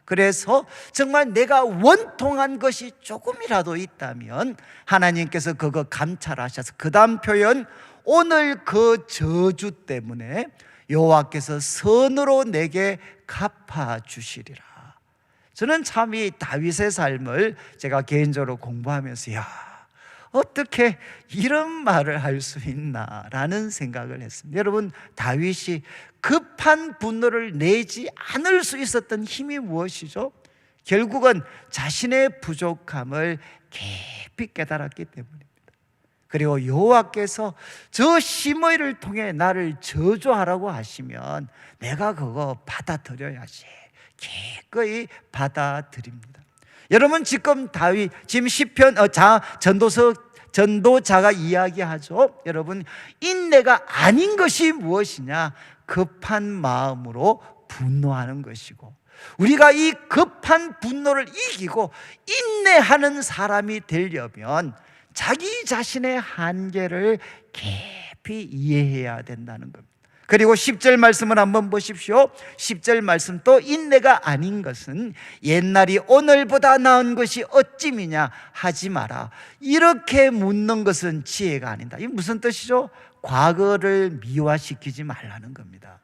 그래서 정말 내가 원통한 것이 조금이라도 있다면 하나님께서 그거 감찰하셔서 그 다음 표현, 오늘 그 저주 때문에 여호와께서 선으로 내게 갚아주시리라. 저는 참 이 다윗의 삶을 제가 개인적으로 공부하면서, 야, 어떻게 이런 말을 할 수 있나라는 생각을 했습니다. 여러분, 다윗이 급한 분노를 내지 않을 수 있었던 힘이 무엇이죠? 결국은 자신의 부족함을 깊이 깨달았기 때문입니다. 그리고 여호와께서 저 시므이를 통해 나를 저주하라고 하시면 내가 그거 받아들여야지. 기꺼이 받아들입니다. 여러분 지금 다윗 지금 시편 전도자가 이야기하죠. 여러분 인내가 아닌 것이 무엇이냐? 급한 마음으로 분노하는 것이고, 우리가 이 급한 분노를 이기고 인내하는 사람이 되려면 자기 자신의 한계를 깊이 이해해야 된다는 겁니다. 그리고 10절 말씀을 한번 보십시오. 10절 말씀, 또 인내가 아닌 것은 옛날이 오늘보다 나은 것이 어찌미냐 하지 마라. 이렇게 묻는 것은 지혜가 아니다. 이게 무슨 뜻이죠? 과거를 미화시키지 말라는 겁니다.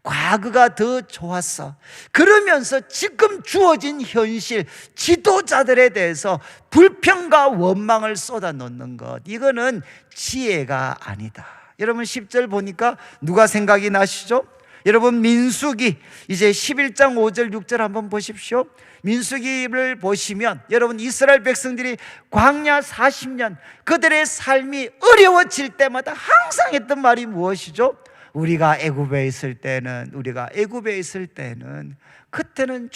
과거가 더 좋았어 그러면서 지금 주어진 현실, 지도자들에 대해서 불평과 원망을 쏟아놓는 것, 이거는 지혜가 아니다. 여러분 10절 보니까 누가 생각이 나시죠? 여러분 민수기 이제 11장 5절 6절 한번 보십시오. 민수기를 보시면 여러분 이스라엘 백성들이 광야 40년 그들의 삶이 어려워질 때마다 항상 했던 말이 무엇이죠? 우리가 애굽에 있을 때는 그때는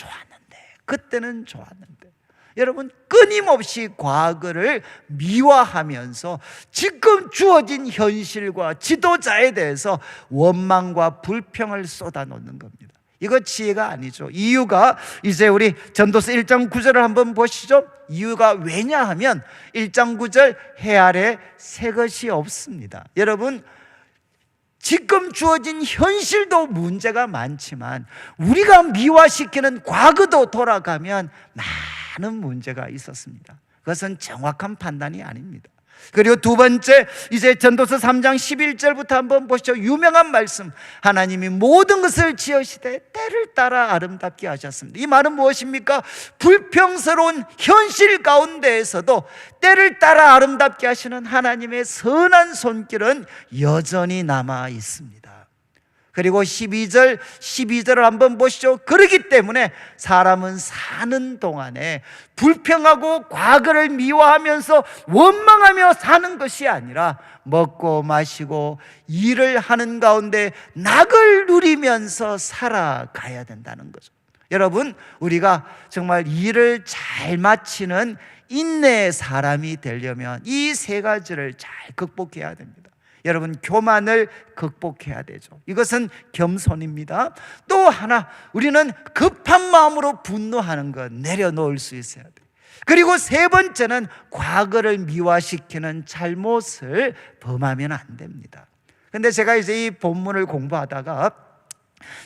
좋았는데 여러분 끊임없이 과거를 미화하면서 지금 주어진 현실과 지도자에 대해서 원망과 불평을 쏟아놓는 겁니다. 이거 지혜가 아니죠. 이유가 이제 우리 전도서 1장 9절을 한번 보시죠. 이유가 왜냐하면 1장 9절 해 아래 새 것이 없습니다. 여러분 지금 주어진 현실도 문제가 많지만 우리가 미화시키는 과거도 돌아가면 많은 문제가 있었습니다. 그것은 정확한 판단이 아닙니다. 그리고 두 번째 이제 전도서 3장 11절부터 한번 보시죠. 유명한 말씀, 하나님이 모든 것을 지으시되 때를 따라 아름답게 하셨습니다. 이 말은 무엇입니까? 불평스러운 현실 가운데에서도 때를 따라 아름답게 하시는 하나님의 선한 손길은 여전히 남아 있습니다. 그리고 12절을 한번 보시죠. 그렇기 때문에 사람은 사는 동안에 불평하고 과거를 미워하면서 원망하며 사는 것이 아니라 먹고 마시고 일을 하는 가운데 낙을 누리면서 살아가야 된다는 거죠. 여러분 우리가 정말 일을 잘 마치는 인내의 사람이 되려면 이 세 가지를 잘 극복해야 됩니다. 여러분 교만을 극복해야 되죠. 이것은 겸손입니다. 또 하나, 우리는 급한 마음으로 분노하는 것 내려놓을 수 있어야 돼요. 그리고 세 번째는 과거를 미화시키는 잘못을 범하면 안 됩니다. 근데 제가 이제 이 본문을 공부하다가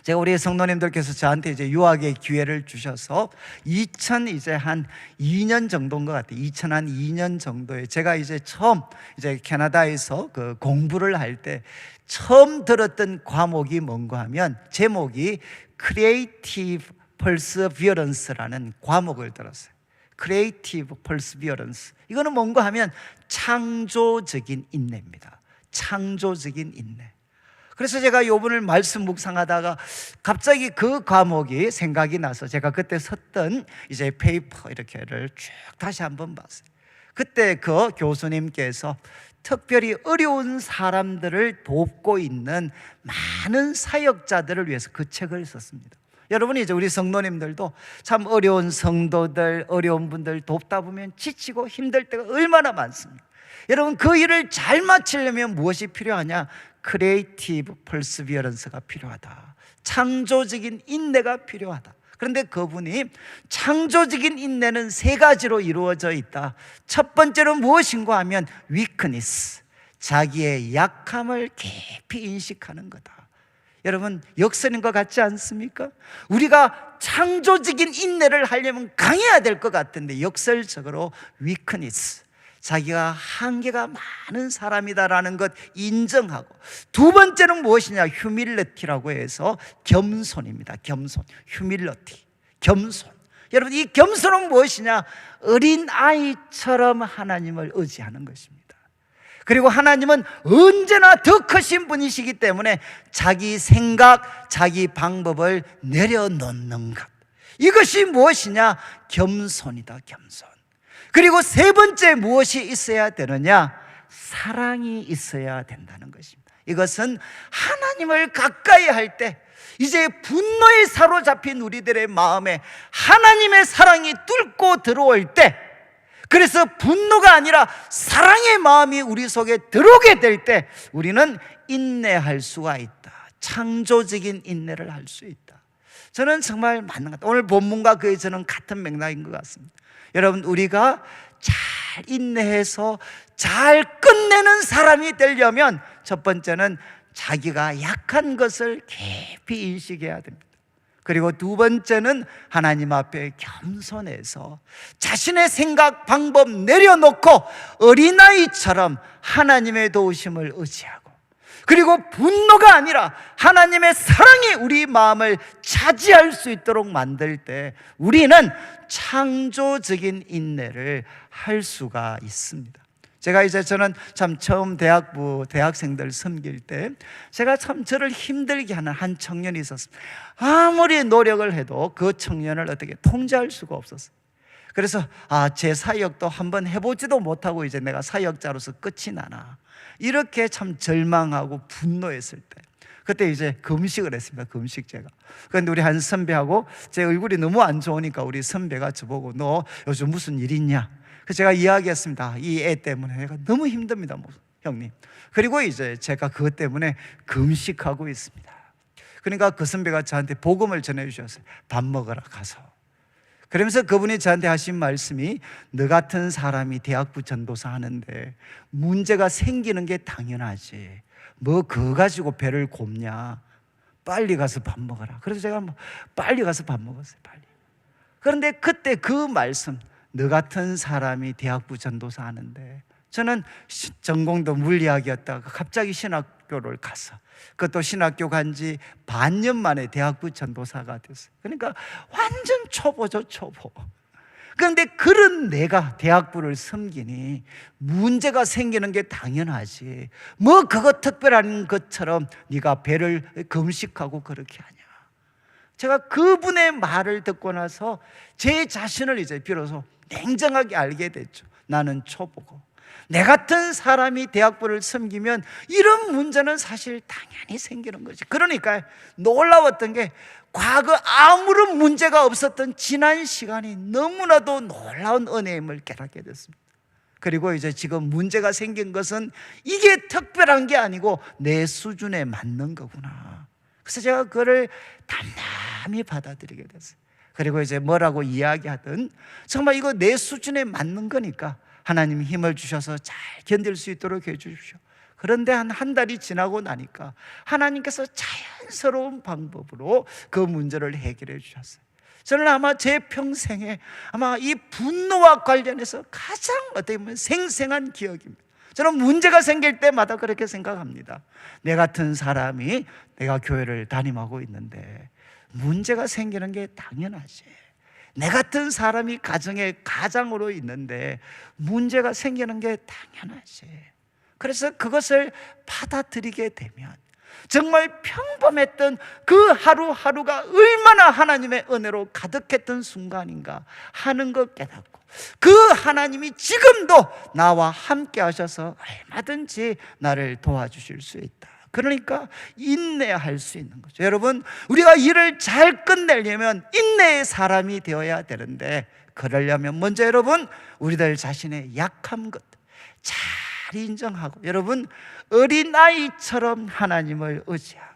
제가 우리 성도님들께서 저한테 이제 유학의 기회를 주셔서 이제 한 2년 정도인 것 같아요. 2년 정도에 제가 이제 처음 이제 캐나다에서 그 공부를 할 때 처음 들었던 과목이 뭔가 하면 제목이 Creative Perseverance라는 과목을 들었어요. Creative Perseverance. 이거는 뭔가 하면 창조적인 인내입니다. 창조적인 인내. 그래서 제가 요번을 말씀 묵상하다가 갑자기 그 과목이 생각이 나서 제가 그때 썼던 이제 페이퍼 이렇게를 쭉 다시 한번 봤어요. 그때 그 교수님께서 특별히 어려운 사람들을 돕고 있는 많은 사역자들을 위해서 그 책을 썼습니다. 여러분 이제 우리 성도님들도 참 어려운 성도들, 어려운 분들 돕다 보면 지치고 힘들 때가 얼마나 많습니까? 여러분 그 일을 잘 마치려면 무엇이 필요하냐? 크리에이티브 퍼스비어런스가 필요하다. 창조적인 인내가 필요하다. 그런데 그분이 창조적인 인내는 세 가지로 이루어져 있다. 첫 번째로 무엇인가 하면 weakness, 자기의 약함을 깊이 인식하는 거다. 여러분 역설인 것 같지 않습니까? 우리가 창조적인 인내를 하려면 강해야 될 것 같은데 역설적으로 weakness, 자기가 한계가 많은 사람이다라는 것 인정하고, 두 번째는 무엇이냐? 휴밀리티라고 해서 겸손입니다. 겸손, 휴밀리티, 겸손. 여러분 이 겸손은 무엇이냐? 어린 아이처럼 하나님을 의지하는 것입니다. 그리고 하나님은 언제나 더 크신 분이시기 때문에 자기 생각, 자기 방법을 내려놓는 것, 이것이 무엇이냐? 겸손이다. 겸손. 그리고 세 번째 무엇이 있어야 되느냐? 사랑이 있어야 된다는 것입니다. 이것은 하나님을 가까이 할 때 이제 분노에 사로잡힌 우리들의 마음에 하나님의 사랑이 뚫고 들어올 때, 그래서 분노가 아니라 사랑의 마음이 우리 속에 들어오게 될 때 우리는 인내할 수가 있다. 창조적인 인내를 할 수 있다. 저는 정말 맞는 것 같아요. 오늘 본문과 그의 저는 같은 맥락인 것 같습니다. 여러분, 우리가 잘 인내해서 잘 끝내는 사람이 되려면 첫 번째는 자기가 약한 것을 깊이 인식해야 됩니다. 그리고 두 번째는 하나님 앞에 겸손해서 자신의 생각, 방법 내려놓고 어린아이처럼 하나님의 도우심을 의지하고, 그리고 분노가 아니라 하나님의 사랑이 우리 마음을 차지할 수 있도록 만들 때 우리는 창조적인 인내를 할 수가 있습니다. 저는 참 처음 대학생들 섬길 때 제가 참 저를 힘들게 하는 한 청년이 있었습니다. 아무리 노력을 해도 그 청년을 어떻게 통제할 수가 없었어요. 그래서 제 사역도 한번 해보지도 못하고 이제 내가 사역자로서 끝이 나나, 이렇게 참 절망하고 분노했을 때 그때 이제 금식을 했습니다. 금식 제가. 그런데 우리 한 선배하고 제 얼굴이 너무 안 좋으니까 우리 선배가 저보고 너 요즘 무슨 일 있냐? 그래서 제가 이야기했습니다. 이 애 때문에 내가 너무 힘듭니다, 형님. 그리고 이제 제가 그것 때문에 금식하고 있습니다. 그러니까 그 선배가 저한테 복음을 전해주셨어요. 밥 먹으러 가서. 그러면서 그분이 저한테 하신 말씀이, 너 같은 사람이 대학부 전도사 하는데 문제가 생기는 게 당연하지, 뭐 그거 가지고 배를 곱냐, 빨리 가서 밥 먹어라. 그래서 제가 빨리 가서 밥 먹었어요. 빨리. 그런데 그때 그 말씀, 너 같은 사람이 대학부 전도사 하는데, 저는 전공도 물리학이었다가 갑자기 신학교를 가서, 그것도 신학교 간 지 반년 만에 대학부 전도사가 됐어요. 그러니까 완전 초보죠, 초보. 그런데 그런 내가 대학부를 섬기니 문제가 생기는 게 당연하지, 뭐 그거 특별한 것처럼 네가 배를 금식하고 그렇게 하냐. 제가 그분의 말을 듣고 나서 제 자신을 이제 비로소 냉정하게 알게 됐죠. 나는 초보고, 내 같은 사람이 대학부를 섬기면 이런 문제는 사실 당연히 생기는 거지. 그러니까 놀라웠던 게, 과거 아무런 문제가 없었던 지난 시간이 너무나도 놀라운 은혜임을 깨닫게 됐습니다. 그리고 이제 지금 문제가 생긴 것은 이게 특별한 게 아니고 내 수준에 맞는 거구나. 그래서 제가 그거를 담담히 받아들이게 됐어요. 그리고 이제 뭐라고 이야기하든 정말 이거 내 수준에 맞는 거니까 하나님이 힘을 주셔서 잘 견딜 수 있도록 해주십시오. 그런데 한 달이 지나고 나니까 하나님께서 자연스러운 방법으로 그 문제를 해결해 주셨어요. 저는 아마 제 평생에 아마 이 분노와 관련해서 가장 어떻게 보면 생생한 기억입니다. 저는 문제가 생길 때마다 그렇게 생각합니다. 내 같은 사람이, 내가 교회를 담임하고 있는데 문제가 생기는 게 당연하지, 내 같은 사람이 가장으로 있는데 문제가 생기는 게 당연하지. 그래서 그것을 받아들이게 되면 정말 평범했던 그 하루하루가 얼마나 하나님의 은혜로 가득했던 순간인가 하는 것 깨닫고, 그 하나님이 지금도 나와 함께 하셔서 얼마든지 나를 도와주실 수 있다. 그러니까 인내할 수 있는 거죠. 여러분, 우리가 일을 잘 끝내려면 인내의 사람이 되어야 되는데, 그러려면 먼저 여러분, 우리들 자신의 약한 것 잘 인정하고, 여러분 어린아이처럼 하나님을 의지하고,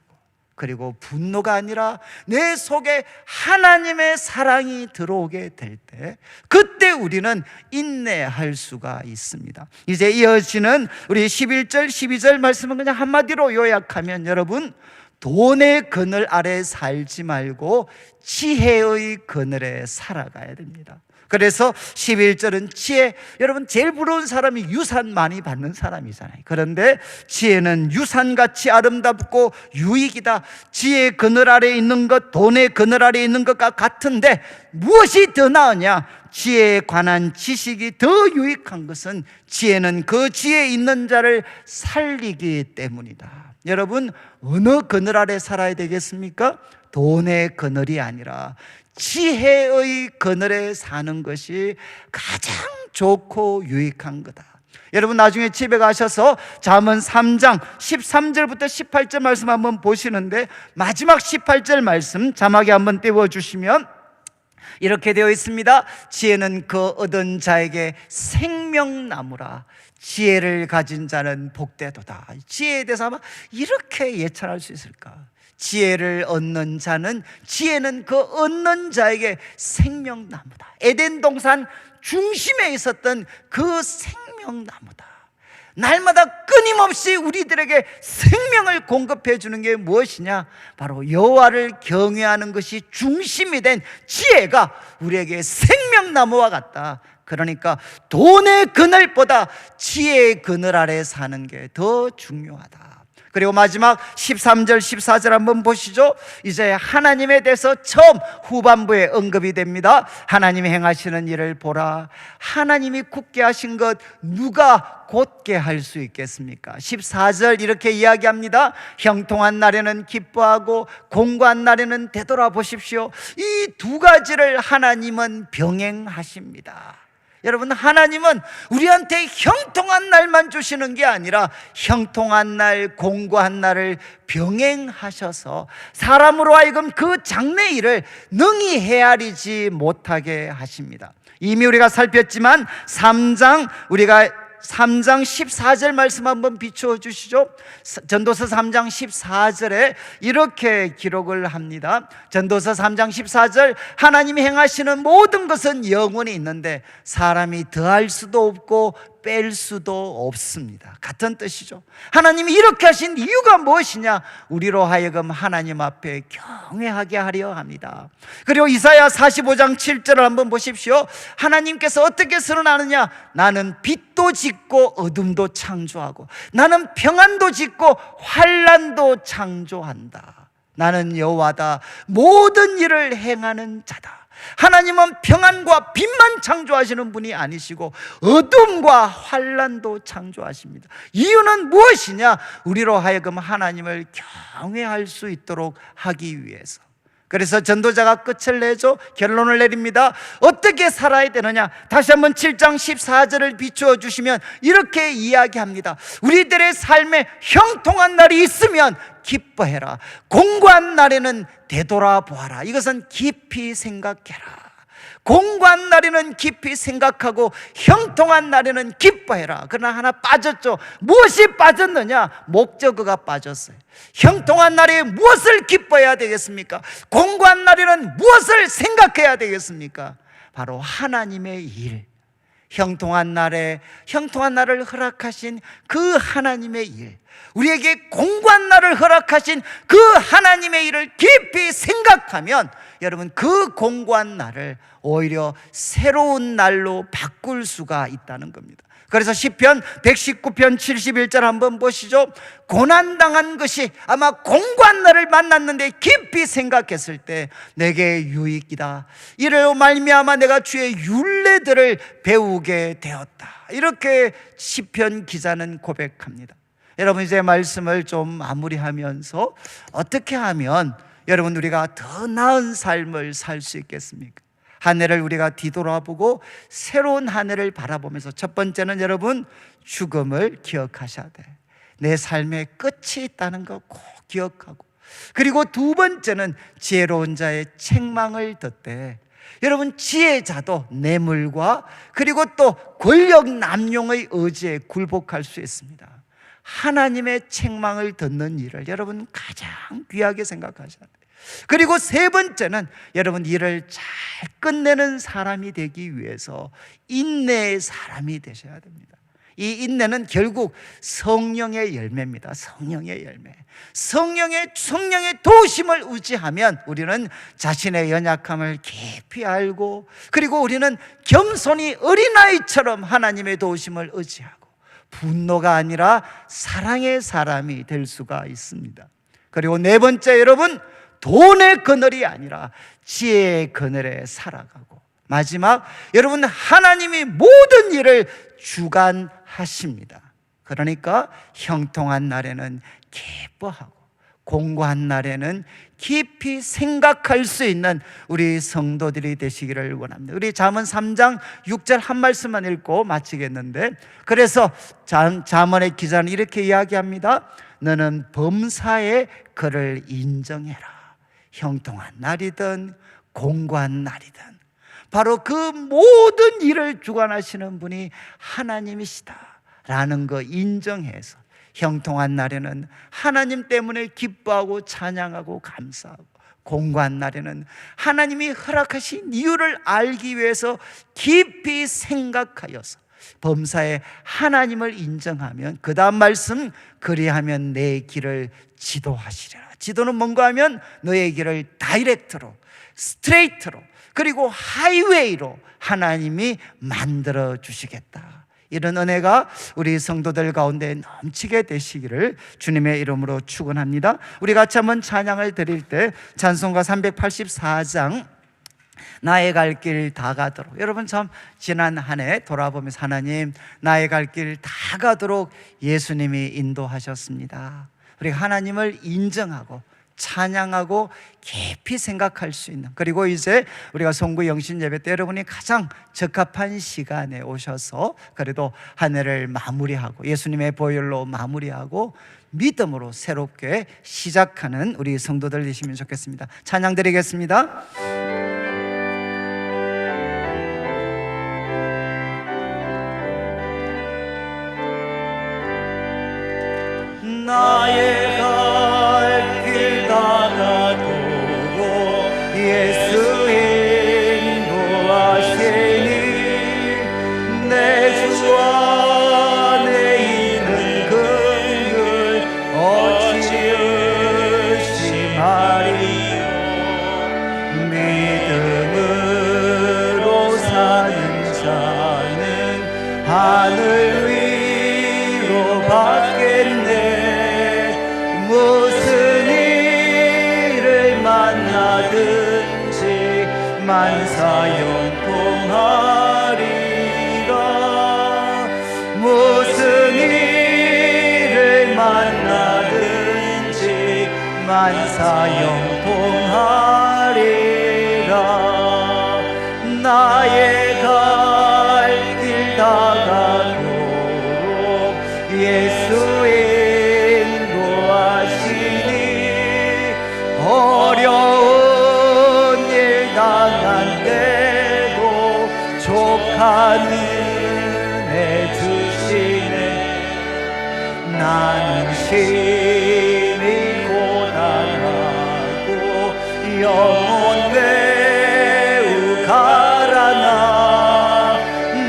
그리고 분노가 아니라 내 속에 하나님의 사랑이 들어오게 될 때, 그때 우리는 인내할 수가 있습니다. 이제 이어지는 우리 11절 12절 말씀은 그냥 한마디로 요약하면, 여러분 돈의 그늘 아래 살지 말고 지혜의 그늘에 살아가야 됩니다. 그래서 11절은 지혜, 여러분 제일 부러운 사람이 유산 많이 받는 사람이잖아요. 그런데 지혜는 유산같이 아름답고 유익이다. 지혜의 그늘 아래 있는 것, 돈의 그늘 아래 있는 것과 같은데 무엇이 더 나으냐? 지혜에 관한 지식이 더 유익한 것은 지혜는 그 지혜에 있는 자를 살리기 때문이다. 여러분, 어느 그늘 아래 살아야 되겠습니까? 돈의 그늘이 아니라 지혜의 그늘에 사는 것이 가장 좋고 유익한 거다. 여러분 나중에 집에 가셔서 잠언 3장 13절부터 18절 말씀 한번 보시는데, 마지막 18절 말씀 자막에 한번 띄워주시면 이렇게 되어 있습니다. 지혜는 그 얻은 자에게 생명나무라. 지혜를 가진 자는 복되도다. 지혜에 대해서 아마 이렇게 예찬할 수 있을까? 지혜를 얻는 자는, 지혜는 그 얻는 자에게 생명나무다. 에덴 동산 중심에 있었던 그 생명나무다. 날마다 끊임없이 우리들에게 생명을 공급해 주는 게 무엇이냐? 바로 여호와를 경외하는 것이 중심이 된 지혜가 우리에게 생명나무와 같다. 그러니까 돈의 그늘보다 지혜의 그늘 아래 사는 게 더 중요하다. 그리고 마지막 13절 14절 한번 보시죠. 이제 하나님에 대해서 처음 후반부에 언급이 됩니다. 하나님이 행하시는 일을 보라. 하나님이 굳게 하신 것 누가 곧게 할 수 있겠습니까? 14절 이렇게 이야기합니다. 형통한 날에는 기뻐하고 공고한 날에는 되돌아보십시오. 이 두 가지를 하나님은 병행하십니다. 여러분, 하나님은 우리한테 형통한 날만 주시는 게 아니라 형통한 날, 공고한 날을 병행하셔서 사람으로 하여금 그 장래일을 능히 헤아리지 못하게 하십니다. 이미 우리가 살폈지만 3장 14절 말씀 한번 비추어 주시죠. 전도서 3장 14절에 이렇게 기록을 합니다. 전도서 3장 14절, 하나님이 행하시는 모든 것은 영원히 있는데 사람이 더할 수도 없고 뺄 수도 없습니다. 같은 뜻이죠. 하나님이 이렇게 하신 이유가 무엇이냐? 우리로 하여금 하나님 앞에 경외하게 하려 합니다. 그리고 이사야 45장 7절을 한번 보십시오. 하나님께서 어떻게 선언하느냐? 나는 빛도 짓고 어둠도 창조하고 나는 평안도 짓고 환난도 창조한다. 나는 여호와다. 모든 일을 행하는 자다. 하나님은 평안과 빛만 창조하시는 분이 아니시고 어둠과 환난도 창조하십니다. 이유는 무엇이냐? 우리로 하여금 하나님을 경외할 수 있도록 하기 위해서. 그래서 전도자가 끝을 내죠. 결론을 내립니다. 어떻게 살아야 되느냐? 다시 한번 7장 14절을 비추어 주시면 이렇게 이야기합니다. 우리들의 삶에 형통한 날이 있으면 기뻐해라. 공고한 날에는 되돌아보아라. 이것은 깊이 생각해라. 공고한 날에는 깊이 생각하고 형통한 날에는 기뻐해라. 그러나 하나 빠졌죠. 무엇이 빠졌느냐? 목적어가 빠졌어요. 형통한 날에 무엇을 기뻐해야 되겠습니까? 공고한 날에는 무엇을 생각해야 되겠습니까? 바로 하나님의 일. 형통한 날에 형통한 날을 허락하신 그 하나님의 일, 우리에게 공고한 날을 허락하신 그 하나님의 일을 깊이 생각하면 여러분, 그 공고한 날을 오히려 새로운 날로 바꿀 수가 있다는 겁니다. 그래서 시편 119편 71절 한번 보시죠. 고난당한 것이 아마 공고한 날을 만났는데 깊이 생각했을 때 내게 유익이다. 이로 말미암아 내가 주의 율례들을 배우게 되었다. 이렇게 시편 기자는 고백합니다. 여러분, 이제 말씀을 좀 마무리하면서 어떻게 하면 여러분 우리가 더 나은 삶을 살 수 있겠습니까? 한 해를 우리가 뒤돌아보고 새로운 한 해를 바라보면서 첫 번째는 여러분, 죽음을 기억하셔야 돼. 내 삶의 끝이 있다는 거 꼭 기억하고, 그리고 두 번째는 지혜로운 자의 책망을 듣되, 여러분 지혜자도 뇌물과 그리고 또 권력 남용의 의지에 굴복할 수 있습니다. 하나님의 책망을 듣는 일을 여러분 가장 귀하게 생각하셔야 돼요. 그리고 세 번째는 여러분 일을 잘 끝내는 사람이 되기 위해서 인내의 사람이 되셔야 됩니다. 이 인내는 결국 성령의 열매입니다. 성령의 열매. 성령의 도우심을 의지하면 우리는 자신의 연약함을 깊이 알고, 그리고 우리는 겸손히 어린아이처럼 하나님의 도우심을 의지하고 분노가 아니라 사랑의 사람이 될 수가 있습니다. 그리고 네 번째, 여러분, 돈의 그늘이 아니라 지혜의 그늘에 살아가고, 마지막, 여러분 하나님이 모든 일을 주관하십니다. 그러니까 형통한 날에는 기뻐하고 공고한 날에는 깊이 생각할 수 있는 우리 성도들이 되시기를 원합니다. 우리 잠언 3장 6절 한 말씀만 읽고 마치겠는데, 그래서 잠언의 기자는 이렇게 이야기합니다. 너는 범사의 그를 인정해라. 형통한 날이든 공고한 날이든 바로 그 모든 일을 주관하시는 분이 하나님이시다 라는 거 인정해서, 형통한 날에는 하나님 때문에 기뻐하고 찬양하고 감사하고, 공고한 날에는 하나님이 허락하신 이유를 알기 위해서 깊이 생각하여서 범사에 하나님을 인정하면, 그 다음 말씀, 그리하면 내 길을 지도하시리라. 지도는 뭔가 하면 너의 길을 다이렉트로, 스트레이트로, 그리고 하이웨이로 하나님이 만들어 주시겠다. 이런 은혜가 우리 성도들 가운데 넘치게 되시기를 주님의 이름으로 축원합니다. 우리 같이 한번 찬양을 드릴 때 찬송가 384장 나의 갈 길 다 가도록, 여러분 참 지난 한 해 돌아보면서 하나님 나의 갈 길 다 가도록 예수님이 인도하셨습니다. 우리가 하나님을 인정하고 찬양하고 깊이 생각할 수 있는, 그리고 이제 우리가 송구 영신 예배 때 여러분이 가장 적합한 시간에 오셔서 그래도 한 해를 마무리하고 예수님의 보혈로 마무리하고 믿음으로 새롭게 시작하는 우리 성도들 되시면 좋겠습니다. 찬양 드리겠습니다. 나의 갈 길 다 가도록 예수 인도하시니 내 주 안에 있는 긍휼 어찌 의심하리요. 믿음으로 사는 자는 하늘 위로 받겠네. 무슨 일을 만나든지 만사형통하리라. 무슨 일을 만나든지 만사형통하리라. 나의 갈 길 다 가도록 예수의 어려운 일 당한데도 족한 은혜 주시네. 나는 심히 고단하고 영혼 매우 가라나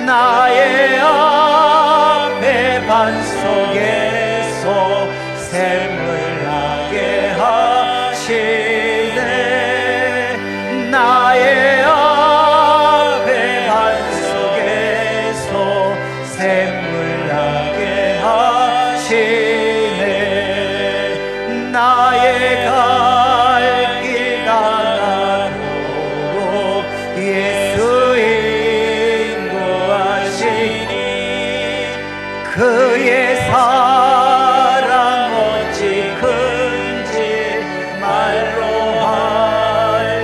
나의 앞에 반석에서 샘을 나게 하시네. 나의 앞에 반석에서 샘을 나게 하시네. 나의 갈 길 가도록 예수 인도하시니 그의 사랑 어찌 큰지 말로 할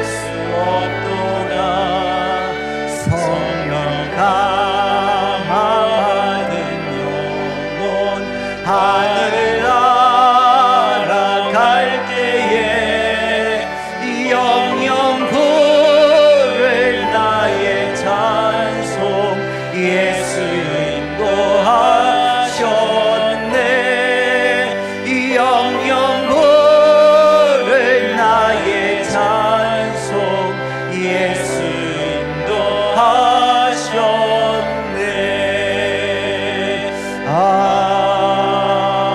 수 없도다. 성령 감화받은 영혼 하늘 날아갈 때에 영영 부를 나의 찬송 예수 인도하셨네. 영영 부를 나의 찬송 예수 인도하셨네.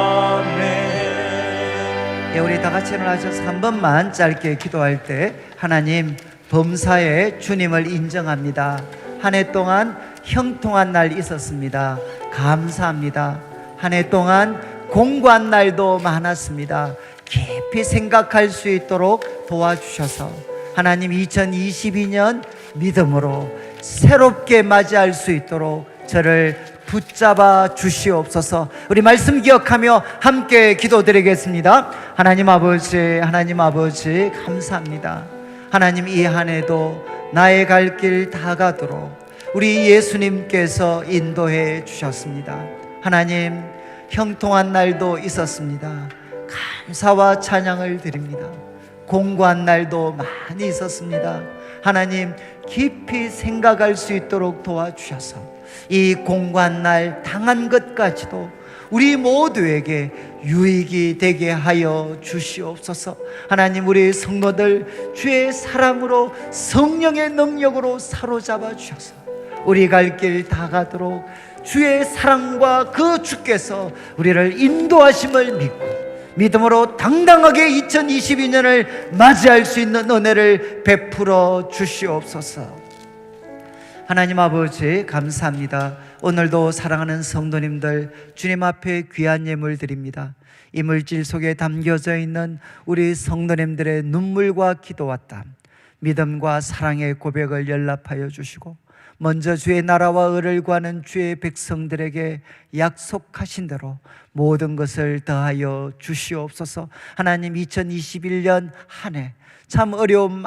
아멘. 예, 우리 다 같이 일어나셔서 한 번만 짧게 기도할 때, 하나님 범사에 주님을 인정합니다. 한 해 동안 형통한 날 있었습니다. 감사합니다. 한 해 동안 공고한 날도 많았습니다. 깊이 생각할 수 있도록 도와주셔서 하나님 2022년 믿음으로 새롭게 맞이할 수 있도록 저를 붙잡아 주시옵소서. 우리 말씀 기억하며 함께 기도드리겠습니다. 하나님 아버지 감사합니다. 하나님, 이 한 해도 나의 갈 길 다 가도록 우리 예수님께서 인도해 주셨습니다. 하나님, 형통한 날도 있었습니다. 감사와 찬양을 드립니다. 공고한 날도 많이 있었습니다. 하나님, 깊이 생각할 수 있도록 도와주셔서 이 공고한 날 당한 것까지도 우리 모두에게 유익이 되게 하여 주시옵소서. 하나님, 우리 성도들 주의 사랑으로, 성령의 능력으로 사로잡아 주셔서 우리 갈 길 다 가도록 주의 사랑과 그 주께서 우리를 인도하심을 믿고 믿음으로 당당하게 2022년을 맞이할 수 있는 은혜를 베풀어 주시옵소서. 하나님 아버지 감사합니다. 오늘도 사랑하는 성도님들 주님 앞에 귀한 예물 드립니다. 이 물질 속에 담겨져 있는 우리 성도님들의 눈물과 기도와 땀, 믿음과 사랑의 고백을 연락하여 주시고 먼저 주의 나라와 의를 구하는 주의 백성들에게 약속하신 대로 모든 것을 더하여 주시옵소서. 하나님, 2021년 한 해 참 어려움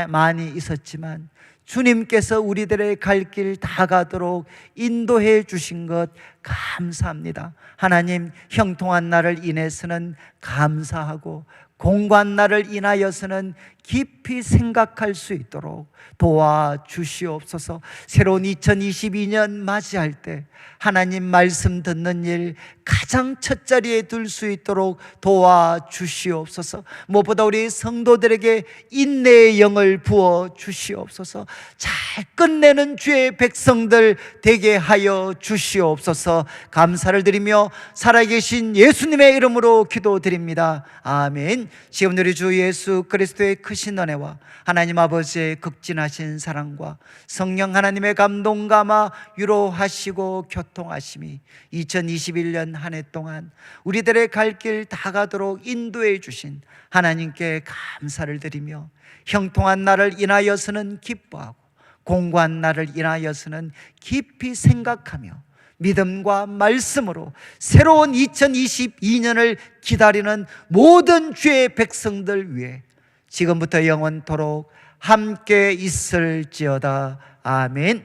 많이 있었지만 주님께서 우리들의 갈 길 다 가도록 인도해 주신 것 감사합니다. 하나님, 형통한 날을 인해서는 감사하고 공고한 날을 인하여서는 깊이 생각할 수 있도록 도와주시옵소서. 새로운 2022년 맞이할 때 하나님 말씀 듣는 일 가장 첫 자리에 둘 수 있도록 도와주시옵소서. 무엇보다 우리 성도들에게 인내의 영을 부어 주시옵소서. 잘 끝내는 주의 백성들 되게 하여 주시옵소서. 감사를 드리며 살아계신 예수님의 이름으로 기도드립니다. 아멘. 지금 우리 주 예수 그리스도의 크신 은혜와 하나님 아버지의 극진하신 사랑과 성령 하나님의 감동 감화 유로하시고 교통하심이 2021년 한 해 동안 우리들의 갈 길 다 가도록 인도해 주신 하나님께 감사를 드리며 형통한 날을 인하여서는 기뻐하고 공고한 날을 인하여서는 깊이 생각하며 믿음과 말씀으로 새로운 2022년을 기다리는 모든 주의 백성들 위해 지금부터 영원토록 함께 있을지어다. 아멘.